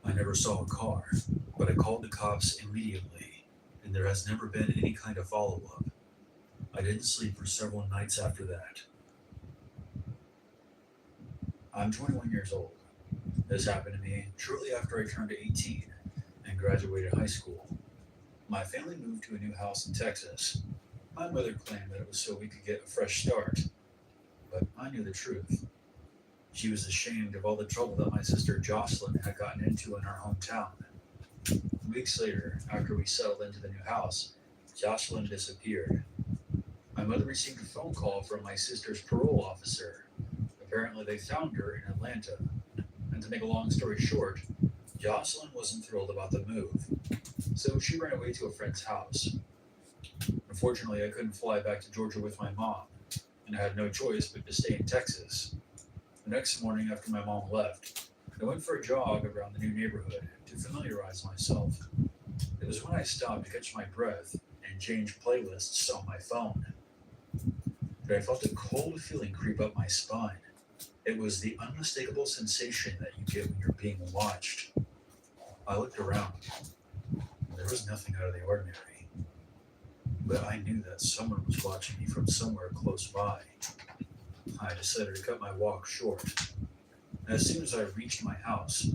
I never saw a car, but I called the cops immediately, and there has never been any kind of follow-up. I didn't sleep for several nights after that. I'm 21 years old. This happened to me shortly after I turned 18 and graduated high school. My family moved to a new house in Texas. My mother claimed that it was so we could get a fresh start, but I knew the truth. She was ashamed of all the trouble that my sister Jocelyn had gotten into in our hometown. Weeks later, after we settled into the new house, Jocelyn disappeared. My mother received a phone call from my sister's parole officer. Apparently they found her in Atlanta. And to make a long story short, Jocelyn wasn't thrilled about the move, so she ran away to a friend's house. Unfortunately, I couldn't fly back to Georgia with my mom, and I had no choice but to stay in Texas. The next morning after my mom left, I went for a jog around the new neighborhood to familiarize myself. It was when I stopped to catch my breath and change playlists on my phone that I felt a cold feeling creep up my spine. It was the unmistakable sensation that you get when you're being watched. I looked around. There was nothing out of the ordinary, but I knew that someone was watching me from somewhere close by. I decided to cut my walk short. As soon as I reached my house,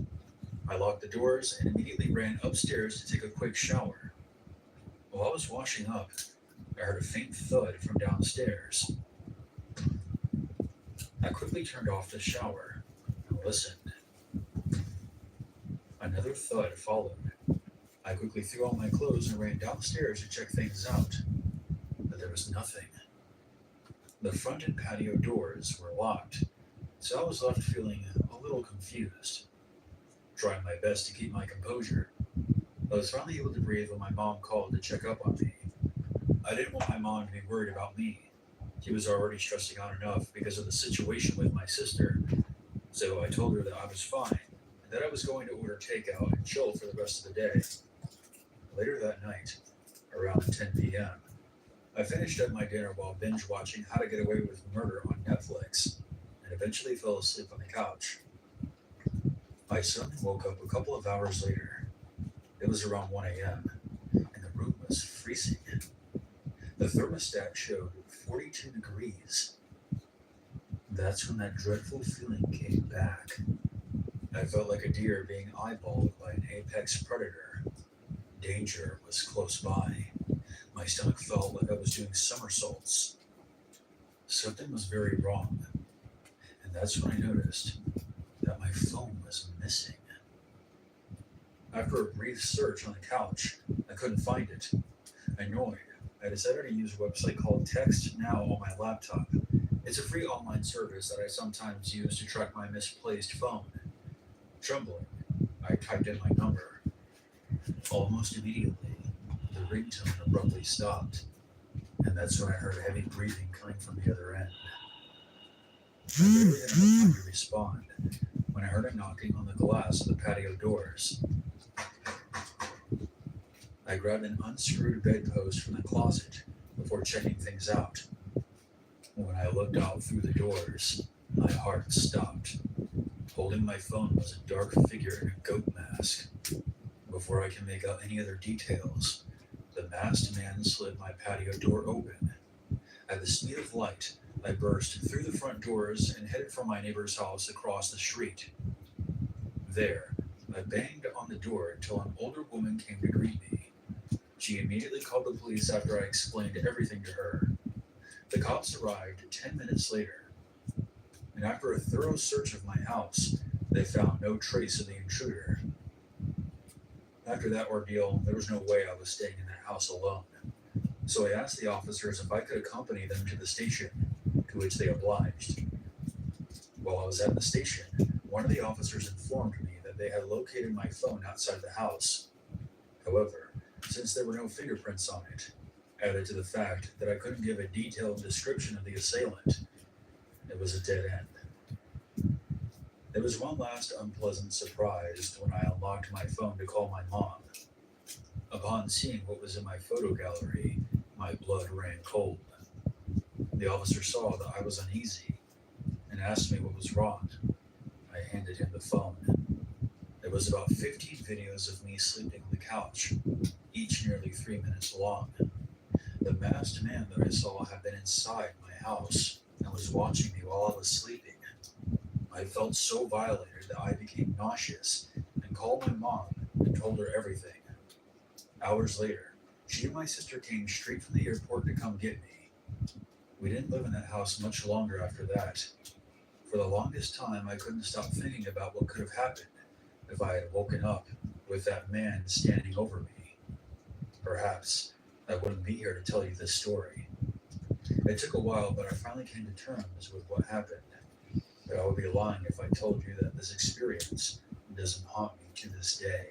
I locked the doors and immediately ran upstairs to take a quick shower. While I was washing up, I heard a faint thud from downstairs. I quickly turned off the shower and listened. Another thud followed. I quickly threw on my clothes and ran downstairs to check things out, but there was nothing. The front and patio doors were locked, so I was left feeling a little confused. Trying my best to keep my composure, I was finally able to breathe when my mom called to check up on me. I didn't want my mom to be worried about me. She was already stressing out enough because of the situation with my sister, so I told her that I was fine and that I was going to order takeout and chill for the rest of the day. Later that night, around 10 p.m., I finished up my dinner while binge watching How to Get Away with Murder on Netflix and eventually fell asleep on the couch. I suddenly woke up a couple of hours later. It was around 1 a.m., and the room was freezing. The thermostat showed 42 degrees. That's when that dreadful feeling came back. I felt like a deer being eyeballed by an apex predator. Danger was close by. My stomach felt like I was doing somersaults. Something was very wrong, and that's when I noticed that my phone was missing. After a brief search on the couch, I couldn't find it. Annoyed, I decided to use a website called Text Now on my laptop. It's a free online service that I sometimes use to track my misplaced phone. Trembling, I typed in my number. Almost immediately, the ringtone abruptly stopped, and that's when I heard heavy breathing coming from the other end. I barely had enough time to respond when I heard a knocking on the glass of the patio doors. I grabbed an unscrewed bedpost from the closet before checking things out. When I looked out through the doors, my heart stopped. Holding my phone was a dark figure in a goat mask. Before I can make out any other details, the masked man slid my patio door open. At the speed of light, I burst through the front doors and headed for my neighbor's house across the street. There, I banged on the door until an older woman came to greet me. She immediately called the police after I explained everything to her. The cops arrived 10 minutes later, and after a thorough search of my house, they found no trace of the intruder. After that ordeal, there was no way I was staying in that house alone, so I asked the officers if I could accompany them to the station, to which they obliged. While I was at the station, one of the officers informed me that they had located my phone outside the house. However, since there were no fingerprints on it, added to the fact that I couldn't give a detailed description of the assailant, it was a dead end. There was one last unpleasant surprise when I unlocked my phone to call my mom. Upon seeing what was in my photo gallery, my blood ran cold. The officer saw that I was uneasy and asked me what was wrong. I handed him the phone. There was about 15 videos of me sleeping on the couch, each nearly 3 minutes long. The masked man that I saw had been inside my house and was watching me while I was sleeping. I felt so violated that I became nauseous and called my mom and told her everything. Hours later, she and my sister came straight from the airport to come get me. We didn't live in that house much longer after that. For the longest time, I couldn't stop thinking about what could have happened if I had woken up with that man standing over me. Perhaps I wouldn't be here to tell you this story. It took a while, but I finally came to terms with what happened. But I would be lying if I told you that this experience doesn't haunt me to this day.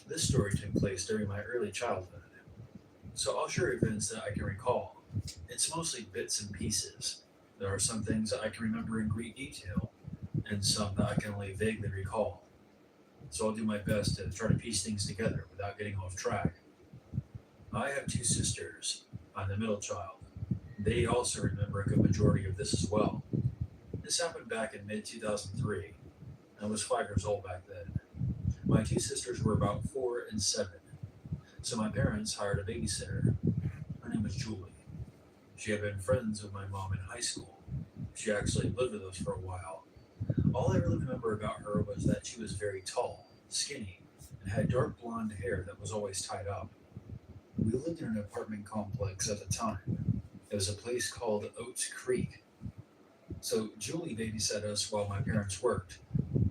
This story took place during my early childhood, so I'll share events that I can recall. It's mostly bits and pieces. There are some things that I can remember in great detail, and some that I can only vaguely recall. So I'll do my best to try to piece things together without getting off track. I have two sisters. I'm the middle child. They also remember a good majority of this as well. This happened back in mid-2003. I was 5 years old back then. My two sisters were about 4 and 7. So my parents hired a babysitter. Her name was Julie. She had been friends with my mom in high school. She actually lived with us for a while. All I really remember about her was that she was very tall, skinny, and had dark blonde hair that was always tied up. We lived in an apartment complex at the time. It was a place called Oats Creek. So Julie babysat us while my parents worked.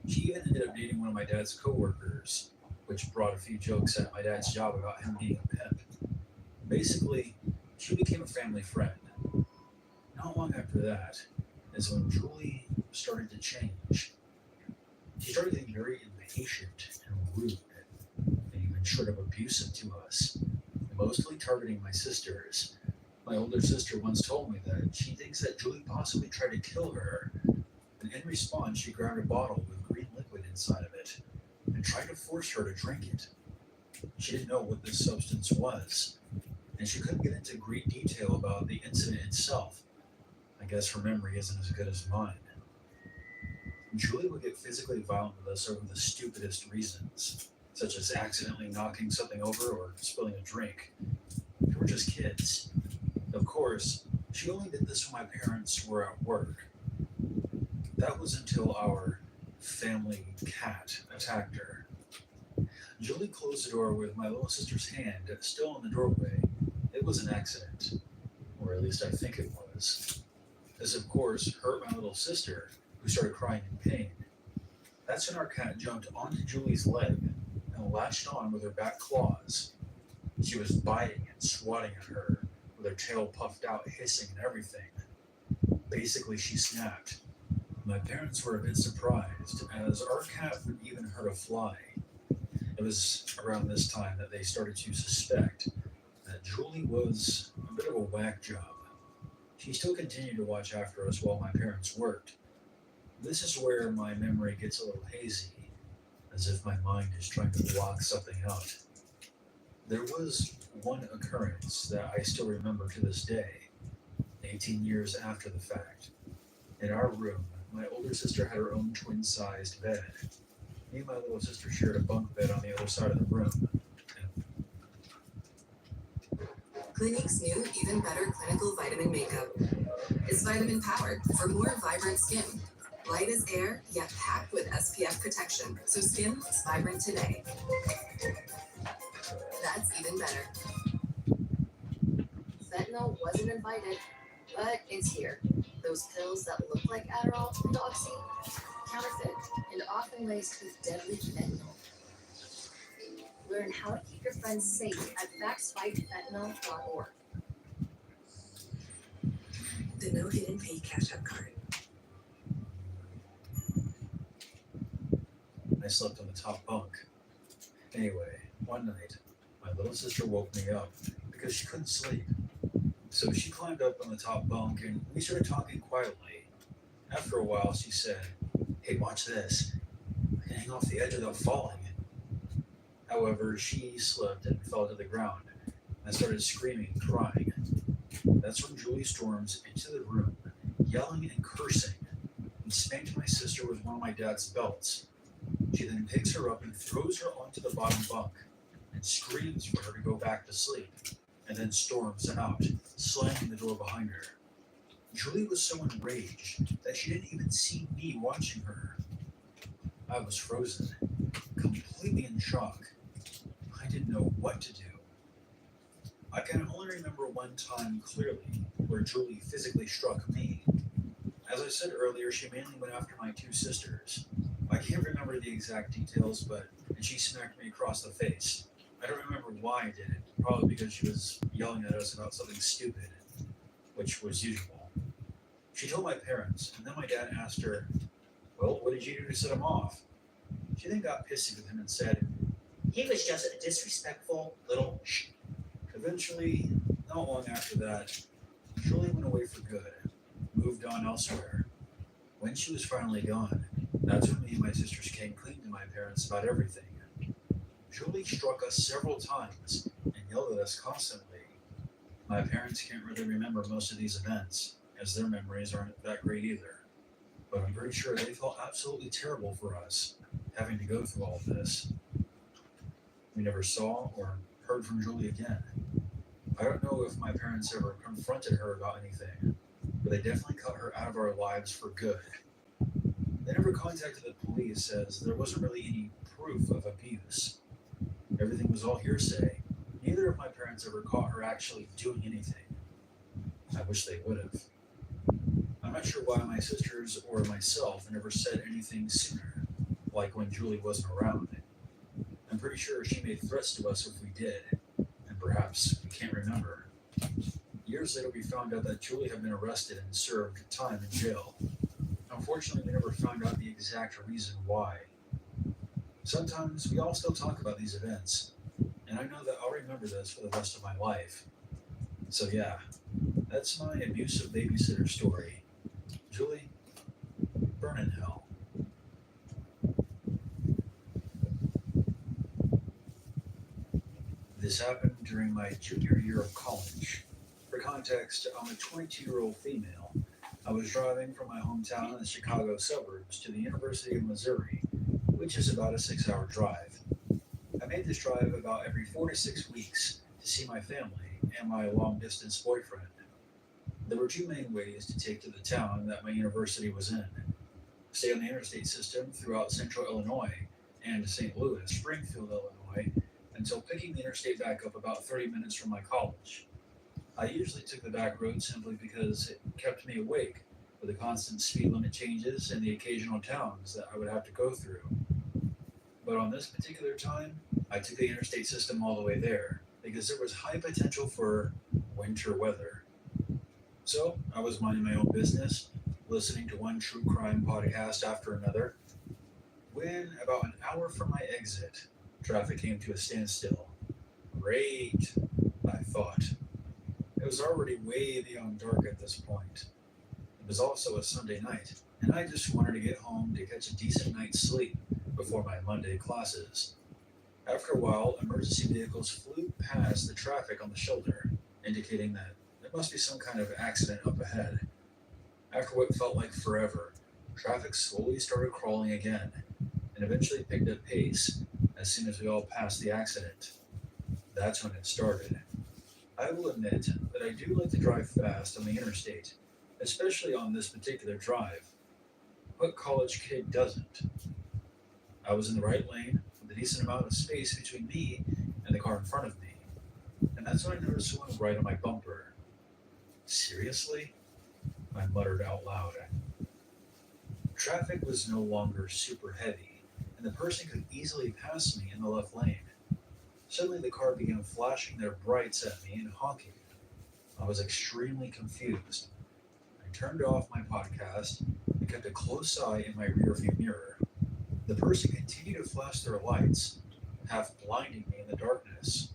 She even ended up dating one of my dad's coworkers, which brought a few jokes at my dad's job about him being a pimp. Basically, she became a family friend. Not long after that is when Julie started to change. She started getting very impatient and rude, and even short of abusive to us, mostly targeting my sisters. My older sister once told me that she thinks that Julie possibly tried to kill her, and in response she grabbed a bottle with green liquid inside of it and tried to force her to drink it. She didn't know what this substance was, and she couldn't get into great detail about the incident itself. I guess her memory isn't as good as mine. Julie would get physically violent with us over the stupidest reasons, such as accidentally knocking something over or spilling a drink. We were just kids. Of course, she only did this when my parents were at work. That was until our family cat attacked her. Julie closed the door with my little sister's hand still in the doorway. It was an accident, or at least I think it was. This, of course, hurt my little sister, who started crying in pain. That's when our cat jumped onto Julie's leg and latched on with her back claws. She was biting and swatting at her, with her tail puffed out, hissing and everything. Basically, she snapped. My parents were a bit surprised, as our cat would even hurt a fly. It was around this time that they started to suspect that Julie was a bit of a whack job. She still continued to watch after us while my parents worked. This is where my memory gets a little hazy, as if my mind is trying to block something out. There was one occurrence that I still remember to this day, 18 years after the fact. In our room, my older sister had her own twin-sized bed. Me and my little sister shared a bunk bed on the other side of the room. Clinique's new Even Better Clinical Vitamin Makeup is vitamin powered for more vibrant skin. Light as air, yet packed with SPF protection, so skin looks vibrant today. That's even better. Fentanyl wasn't invited, but it's here. Those pills that look like Adderall and Oxy, counterfeit and often laced with deadly fentanyl. Learn how to keep your friends safe at factsfightfentanyl.org. The no hidden pay cash app card. I slept on the top bunk. Anyway, one night, my little sister woke me up because she couldn't sleep. So she climbed up on the top bunk and we started talking quietly. After a while, she said, "Hey, watch this. I can hang off the edge without falling." However, she slipped and fell to the ground. I started screaming, crying. That's when Julie storms into the room, yelling and cursing, and spanked my sister with one of my dad's belts. She then picks her up and throws her onto the bottom bunk and screams for her to go back to sleep, and then storms out, slamming the door behind her. Julie was so enraged that she didn't even see me watching her. I was frozen, completely in shock. I didn't know what to do. I can only remember one time clearly where Julie physically struck me. As I said earlier, she mainly went after my two sisters. I can't remember the exact details, but she smacked me across the face. I don't remember why I did it, probably because she was yelling at us about something stupid, which was usual. She told my parents, and then my dad asked her, "Well, what did you do to set him off?" She then got pissy with him and said, "He was just a disrespectful little sh." Eventually, not long after that, Julie went away for good, moved on elsewhere. When she was finally gone, that's when me and my sisters came clean to my parents about everything. Julie struck us several times and yelled at us constantly. My parents can't really remember most of these events, as their memories aren't that great either. But I'm pretty sure they felt absolutely terrible for us, having to go through all this. We never saw or heard from Julie again. I don't know if my parents ever confronted her about anything, but they definitely cut her out of our lives for good. They never contacted the police as there wasn't really any proof of abuse. Everything was all hearsay. Neither of my parents ever caught her actually doing anything. I wish they would have. I'm not sure why my sisters or myself never said anything sooner, like when Julie wasn't around. I'm pretty sure she made threats to us if we did, and perhaps we can't remember. Years later, we found out that Julie had been arrested and served time in jail. Unfortunately, we never found out the exact reason why. Sometimes we all still talk about these events, and I know that I'll remember this for the rest of my life. So yeah, that's my abusive babysitter story. Julie, burn in hell. This happened during my junior year of college. For context, I'm a 22-year-old female. I was driving from my hometown in the Chicago suburbs to the University of Missouri, which is about a 6-hour drive. I made this drive about every 4 to 6 weeks to see my family and my long-distance boyfriend. There were two main ways to take to the town that my university was in. Stay on the interstate system throughout central Illinois and St. Louis, Springfield, Illinois, until picking the interstate back up about 30 minutes from my college. I usually took the back road simply because it kept me awake with the constant speed limit changes and the occasional towns that I would have to go through. But on this particular time, I took the interstate system all the way there because there was high potential for winter weather. So I was minding my own business, listening to one true crime podcast after another, when about an hour from my exit, traffic came to a standstill. Great, I thought. It was already way beyond dark at this point. It was also a Sunday night, and I just wanted to get home to catch a decent night's sleep before my Monday classes. After a while, emergency vehicles flew past the traffic on the shoulder, indicating that there must be some kind of accident up ahead. After what felt like forever, traffic slowly started crawling again, and eventually picked up pace as soon as we all passed the accident. That's when it started. I will admit that I do like to drive fast on the interstate, especially on this particular drive. What college kid doesn't? I was in the right lane with a decent amount of space between me and the car in front of me, and that's when I noticed someone right on my bumper. Seriously? I muttered out loud. Traffic was no longer super heavy, and the person could easily pass me in the left lane. Suddenly the car began flashing their brights at me and honking. I was extremely confused. I turned off my podcast and kept a close eye in my rearview mirror. The person continued to flash their lights, half blinding me in the darkness,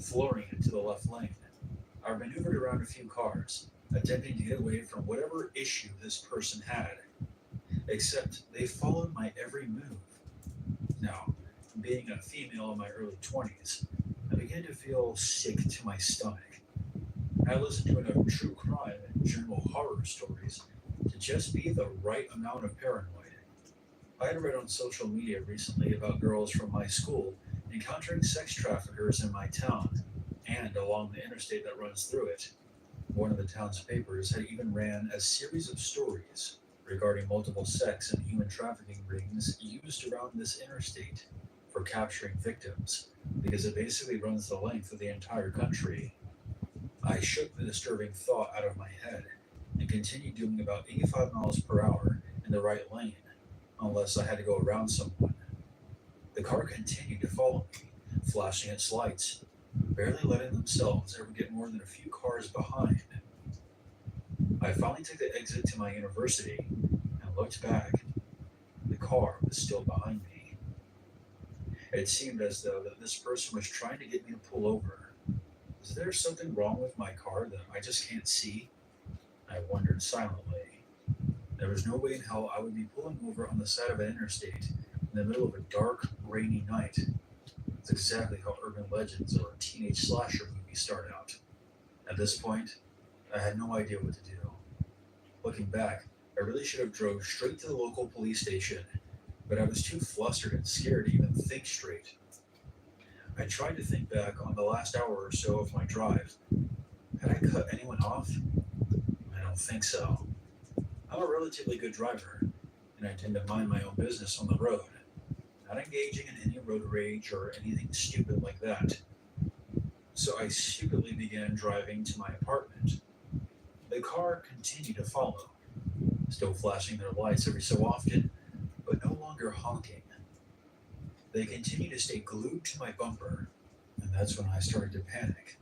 flooring into the left lane. I maneuvered around a few cars, attempting to get away from whatever issue this person had. Except they followed my every move. Now, being a female in my early 20s, I began to feel sick to my stomach. I listened to enough true crime and general horror stories to just be the right amount of paranoid. I had read on social media recently about girls from my school encountering sex traffickers in my town and along the interstate that runs through it. One of the town's papers had even ran a series of stories regarding multiple sex and human trafficking rings used around this interstate for capturing victims, because it basically runs the length of the entire country. I shook the disturbing thought out of my head and continued doing about 85 miles per hour in the right lane, unless I had to go around someone. The car continued to follow me, flashing its lights, barely letting themselves ever get more than a few cars behind. I finally took the exit to my university and looked back. The car was still behind me. It seemed as though that this person was trying to get me to pull over. Is there something wrong with my car that I just can't see? I wondered silently. There was no way in hell I would be pulling over on the side of an interstate in the middle of a dark, rainy night. It's exactly how urban legends or teenage slasher movies start out. At this point, I had no idea what to do. Looking back, I really should have drove straight to the local police station, but I was too flustered and scared to even think straight. I tried to think back on the last hour or so of my drive. Had I cut anyone off? I don't think so. I'm a relatively good driver, and I tend to mind my own business on the road, not engaging in any road rage or anything stupid like that. So I stupidly began driving to my apartment. The car continued to follow, still flashing their lights every so often, but no longer honking. They continued to stay glued to my bumper, and that's when I started to panic.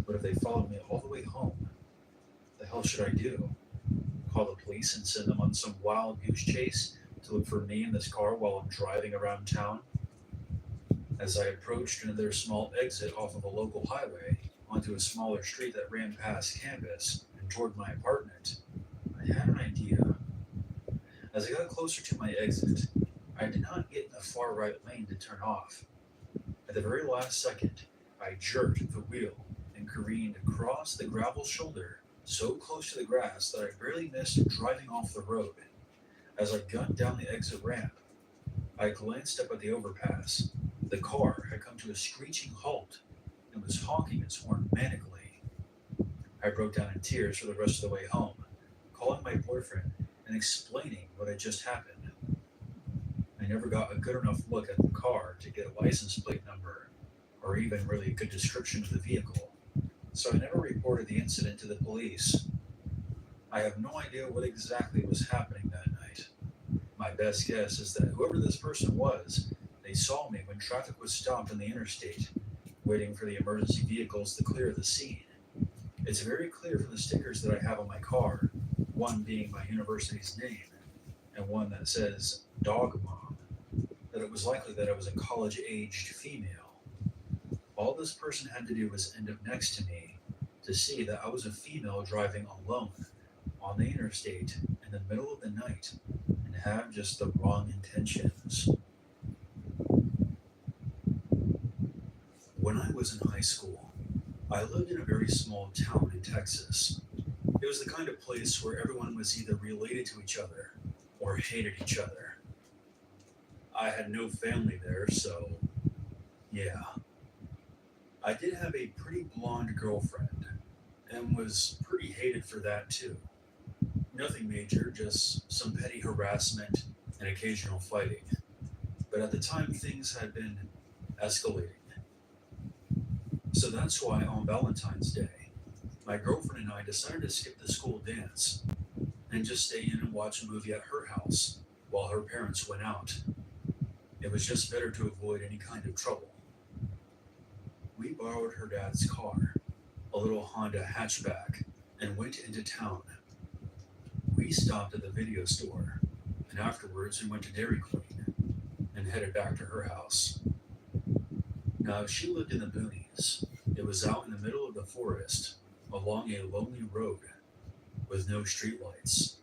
What if they followed me all the way home? The hell should I do? Call the police and send them on some wild goose chase to look for me in this car while I'm driving around town? As I approached another small exit off of a local highway onto a smaller street that ran past campus and toward my apartment, I had an idea. As I got closer to my exit, I did not get in the far right lane to turn off. At the very last second, I jerked the wheel and careened across the gravel shoulder so close to the grass that I barely missed driving off the road. As I gunned down the exit ramp, I glanced up at the overpass. The car had come to a screeching halt and was honking its horn manically. I broke down in tears for the rest of the way home, calling my boyfriend and explaining what had just happened. I never got a good enough look at the car to get a license plate number, or even really a good description of the vehicle, so I never reported the incident to the police. I have no idea what exactly was happening that night. My best guess is that whoever this person was, they saw me when traffic was stopped on the interstate, waiting for the emergency vehicles to clear the scene. It's very clear from the stickers that I have on my car, one being my university's name, and one that says Dog Mom, that it was likely that I was a college-aged female. All this person had to do was end up next to me to see that I was a female driving alone on the interstate in the middle of the night and have just the wrong intentions. When I was in high school, I lived in a very small town in Texas. It was the kind of place where everyone was either related to each other or hated each other. I had no family there, so yeah. I did have a pretty blonde girlfriend, and was pretty hated for that too. Nothing major, just some petty harassment and occasional fighting. But at the time, things had been escalating. So that's why on Valentine's Day, my girlfriend and I decided to skip the school dance and just stay in and watch a movie at her house while her parents went out. It was just better to avoid any kind of trouble. We borrowed her dad's car, a little Honda hatchback, and went into town. We stopped at the video store, and afterwards we went to Dairy Queen and headed back to her house. Now, she lived in the boonies. It was out in the middle of the forest, along a lonely road with no streetlights.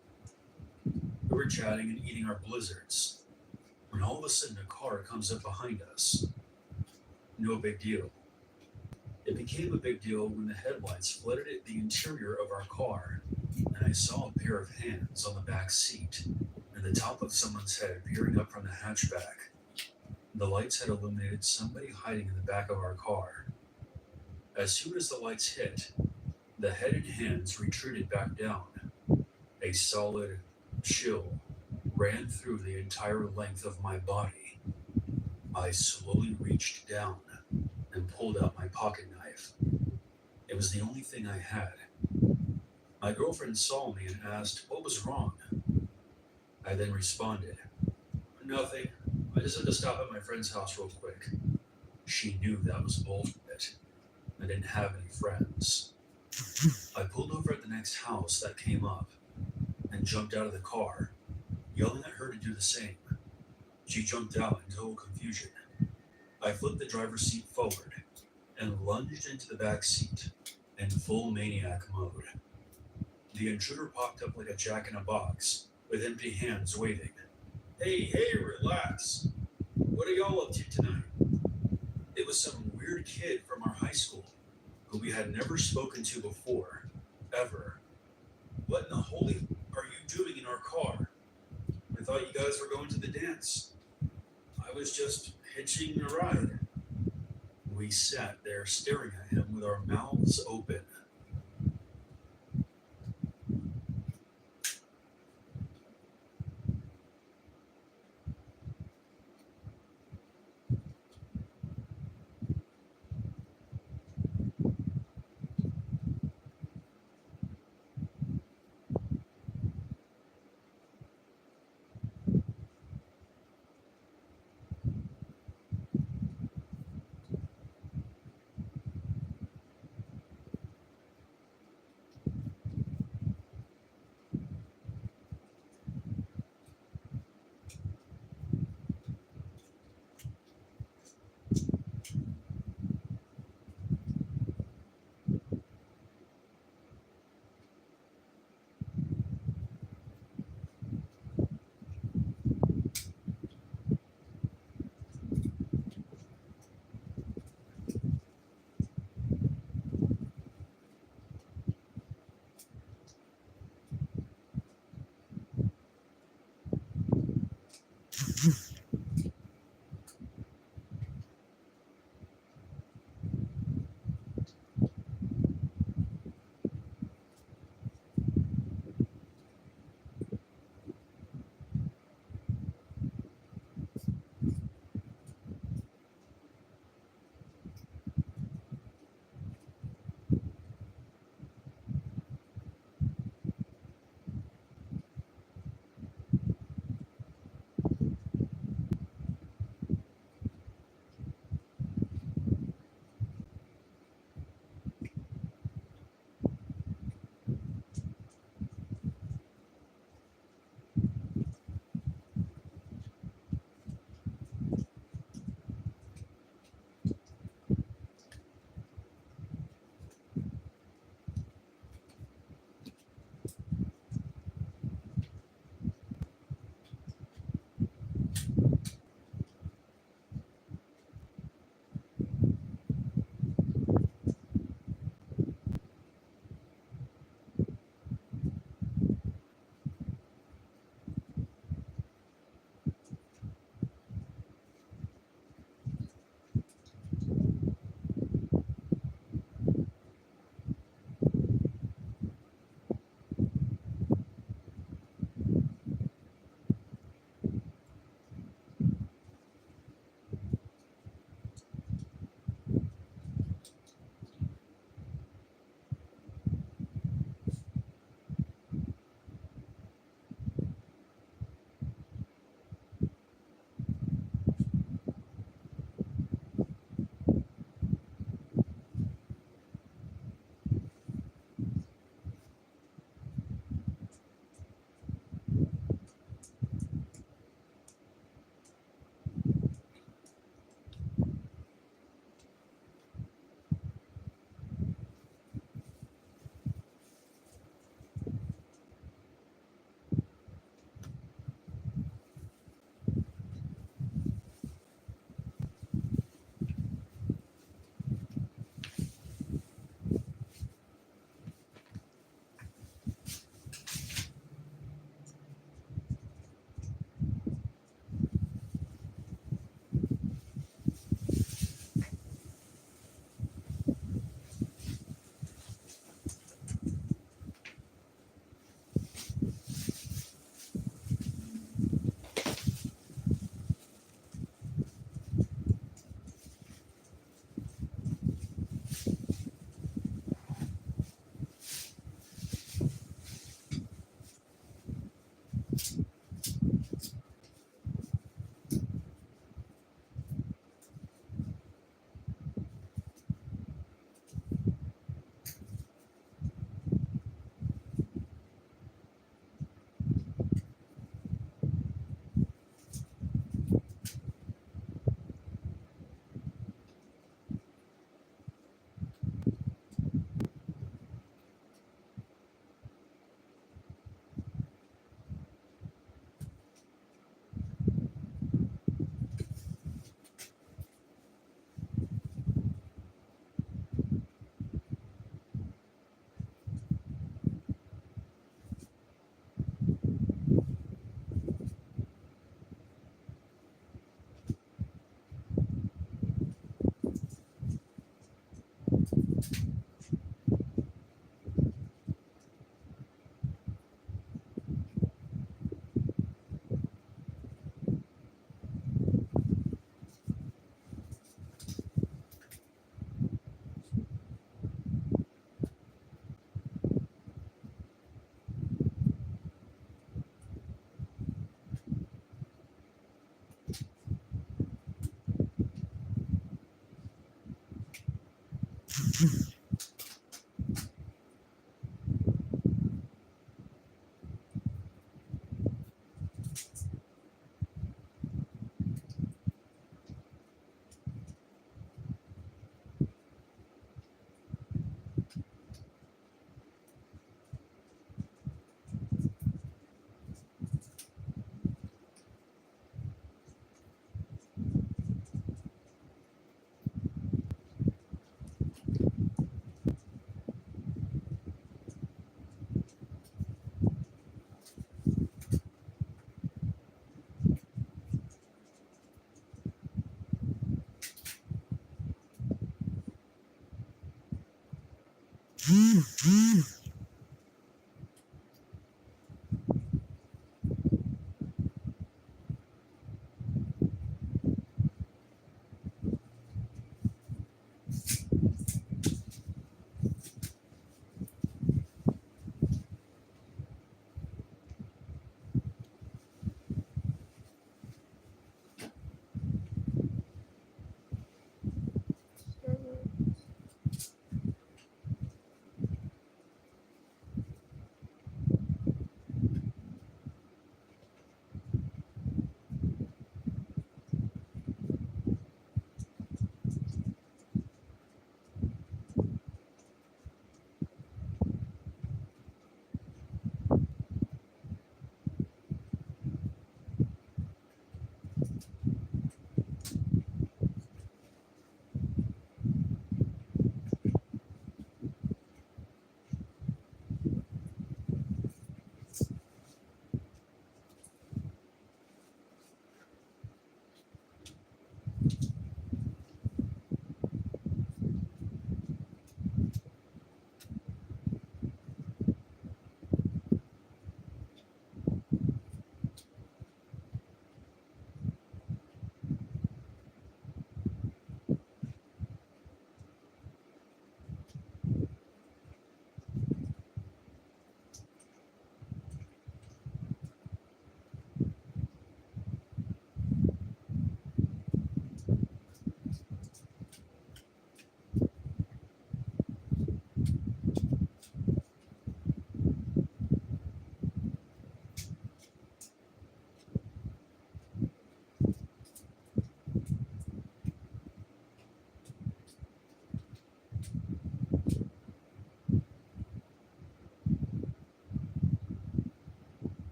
We were chatting and eating our blizzards when all of a sudden a car comes up behind us. No big deal. It became a big deal when the headlights flooded at the interior of our car, and I saw a pair of hands on the back seat and the top of someone's head peering up from the hatchback. The lights had illuminated somebody hiding in the back of our car. As soon as the lights hit, the head and hands retreated back down. A solid chill ran through the entire length of my body. I slowly reached down and pulled out my pocket knife. It was the only thing I had. My girlfriend saw me and asked what was wrong. I then responded, "Nothing. I just had to stop at my friend's house real quick." She knew that was bullshit. I didn't have any friends. I pulled over at the next house that came up and jumped out of the car, yelling at her to do the same. She jumped out in total confusion. I flipped the driver's seat forward and lunged into the back seat in full maniac mode. The intruder popped up like a jack-in-a-box with empty hands waving. Hey, relax. What are y'all up to tonight?" It was some weird kid from our high school who we had never spoken to before, ever. "What in the holy are you doing in our car? I thought you guys were going to the dance." "I was just hitching a ride." We sat there staring at him with our mouths open.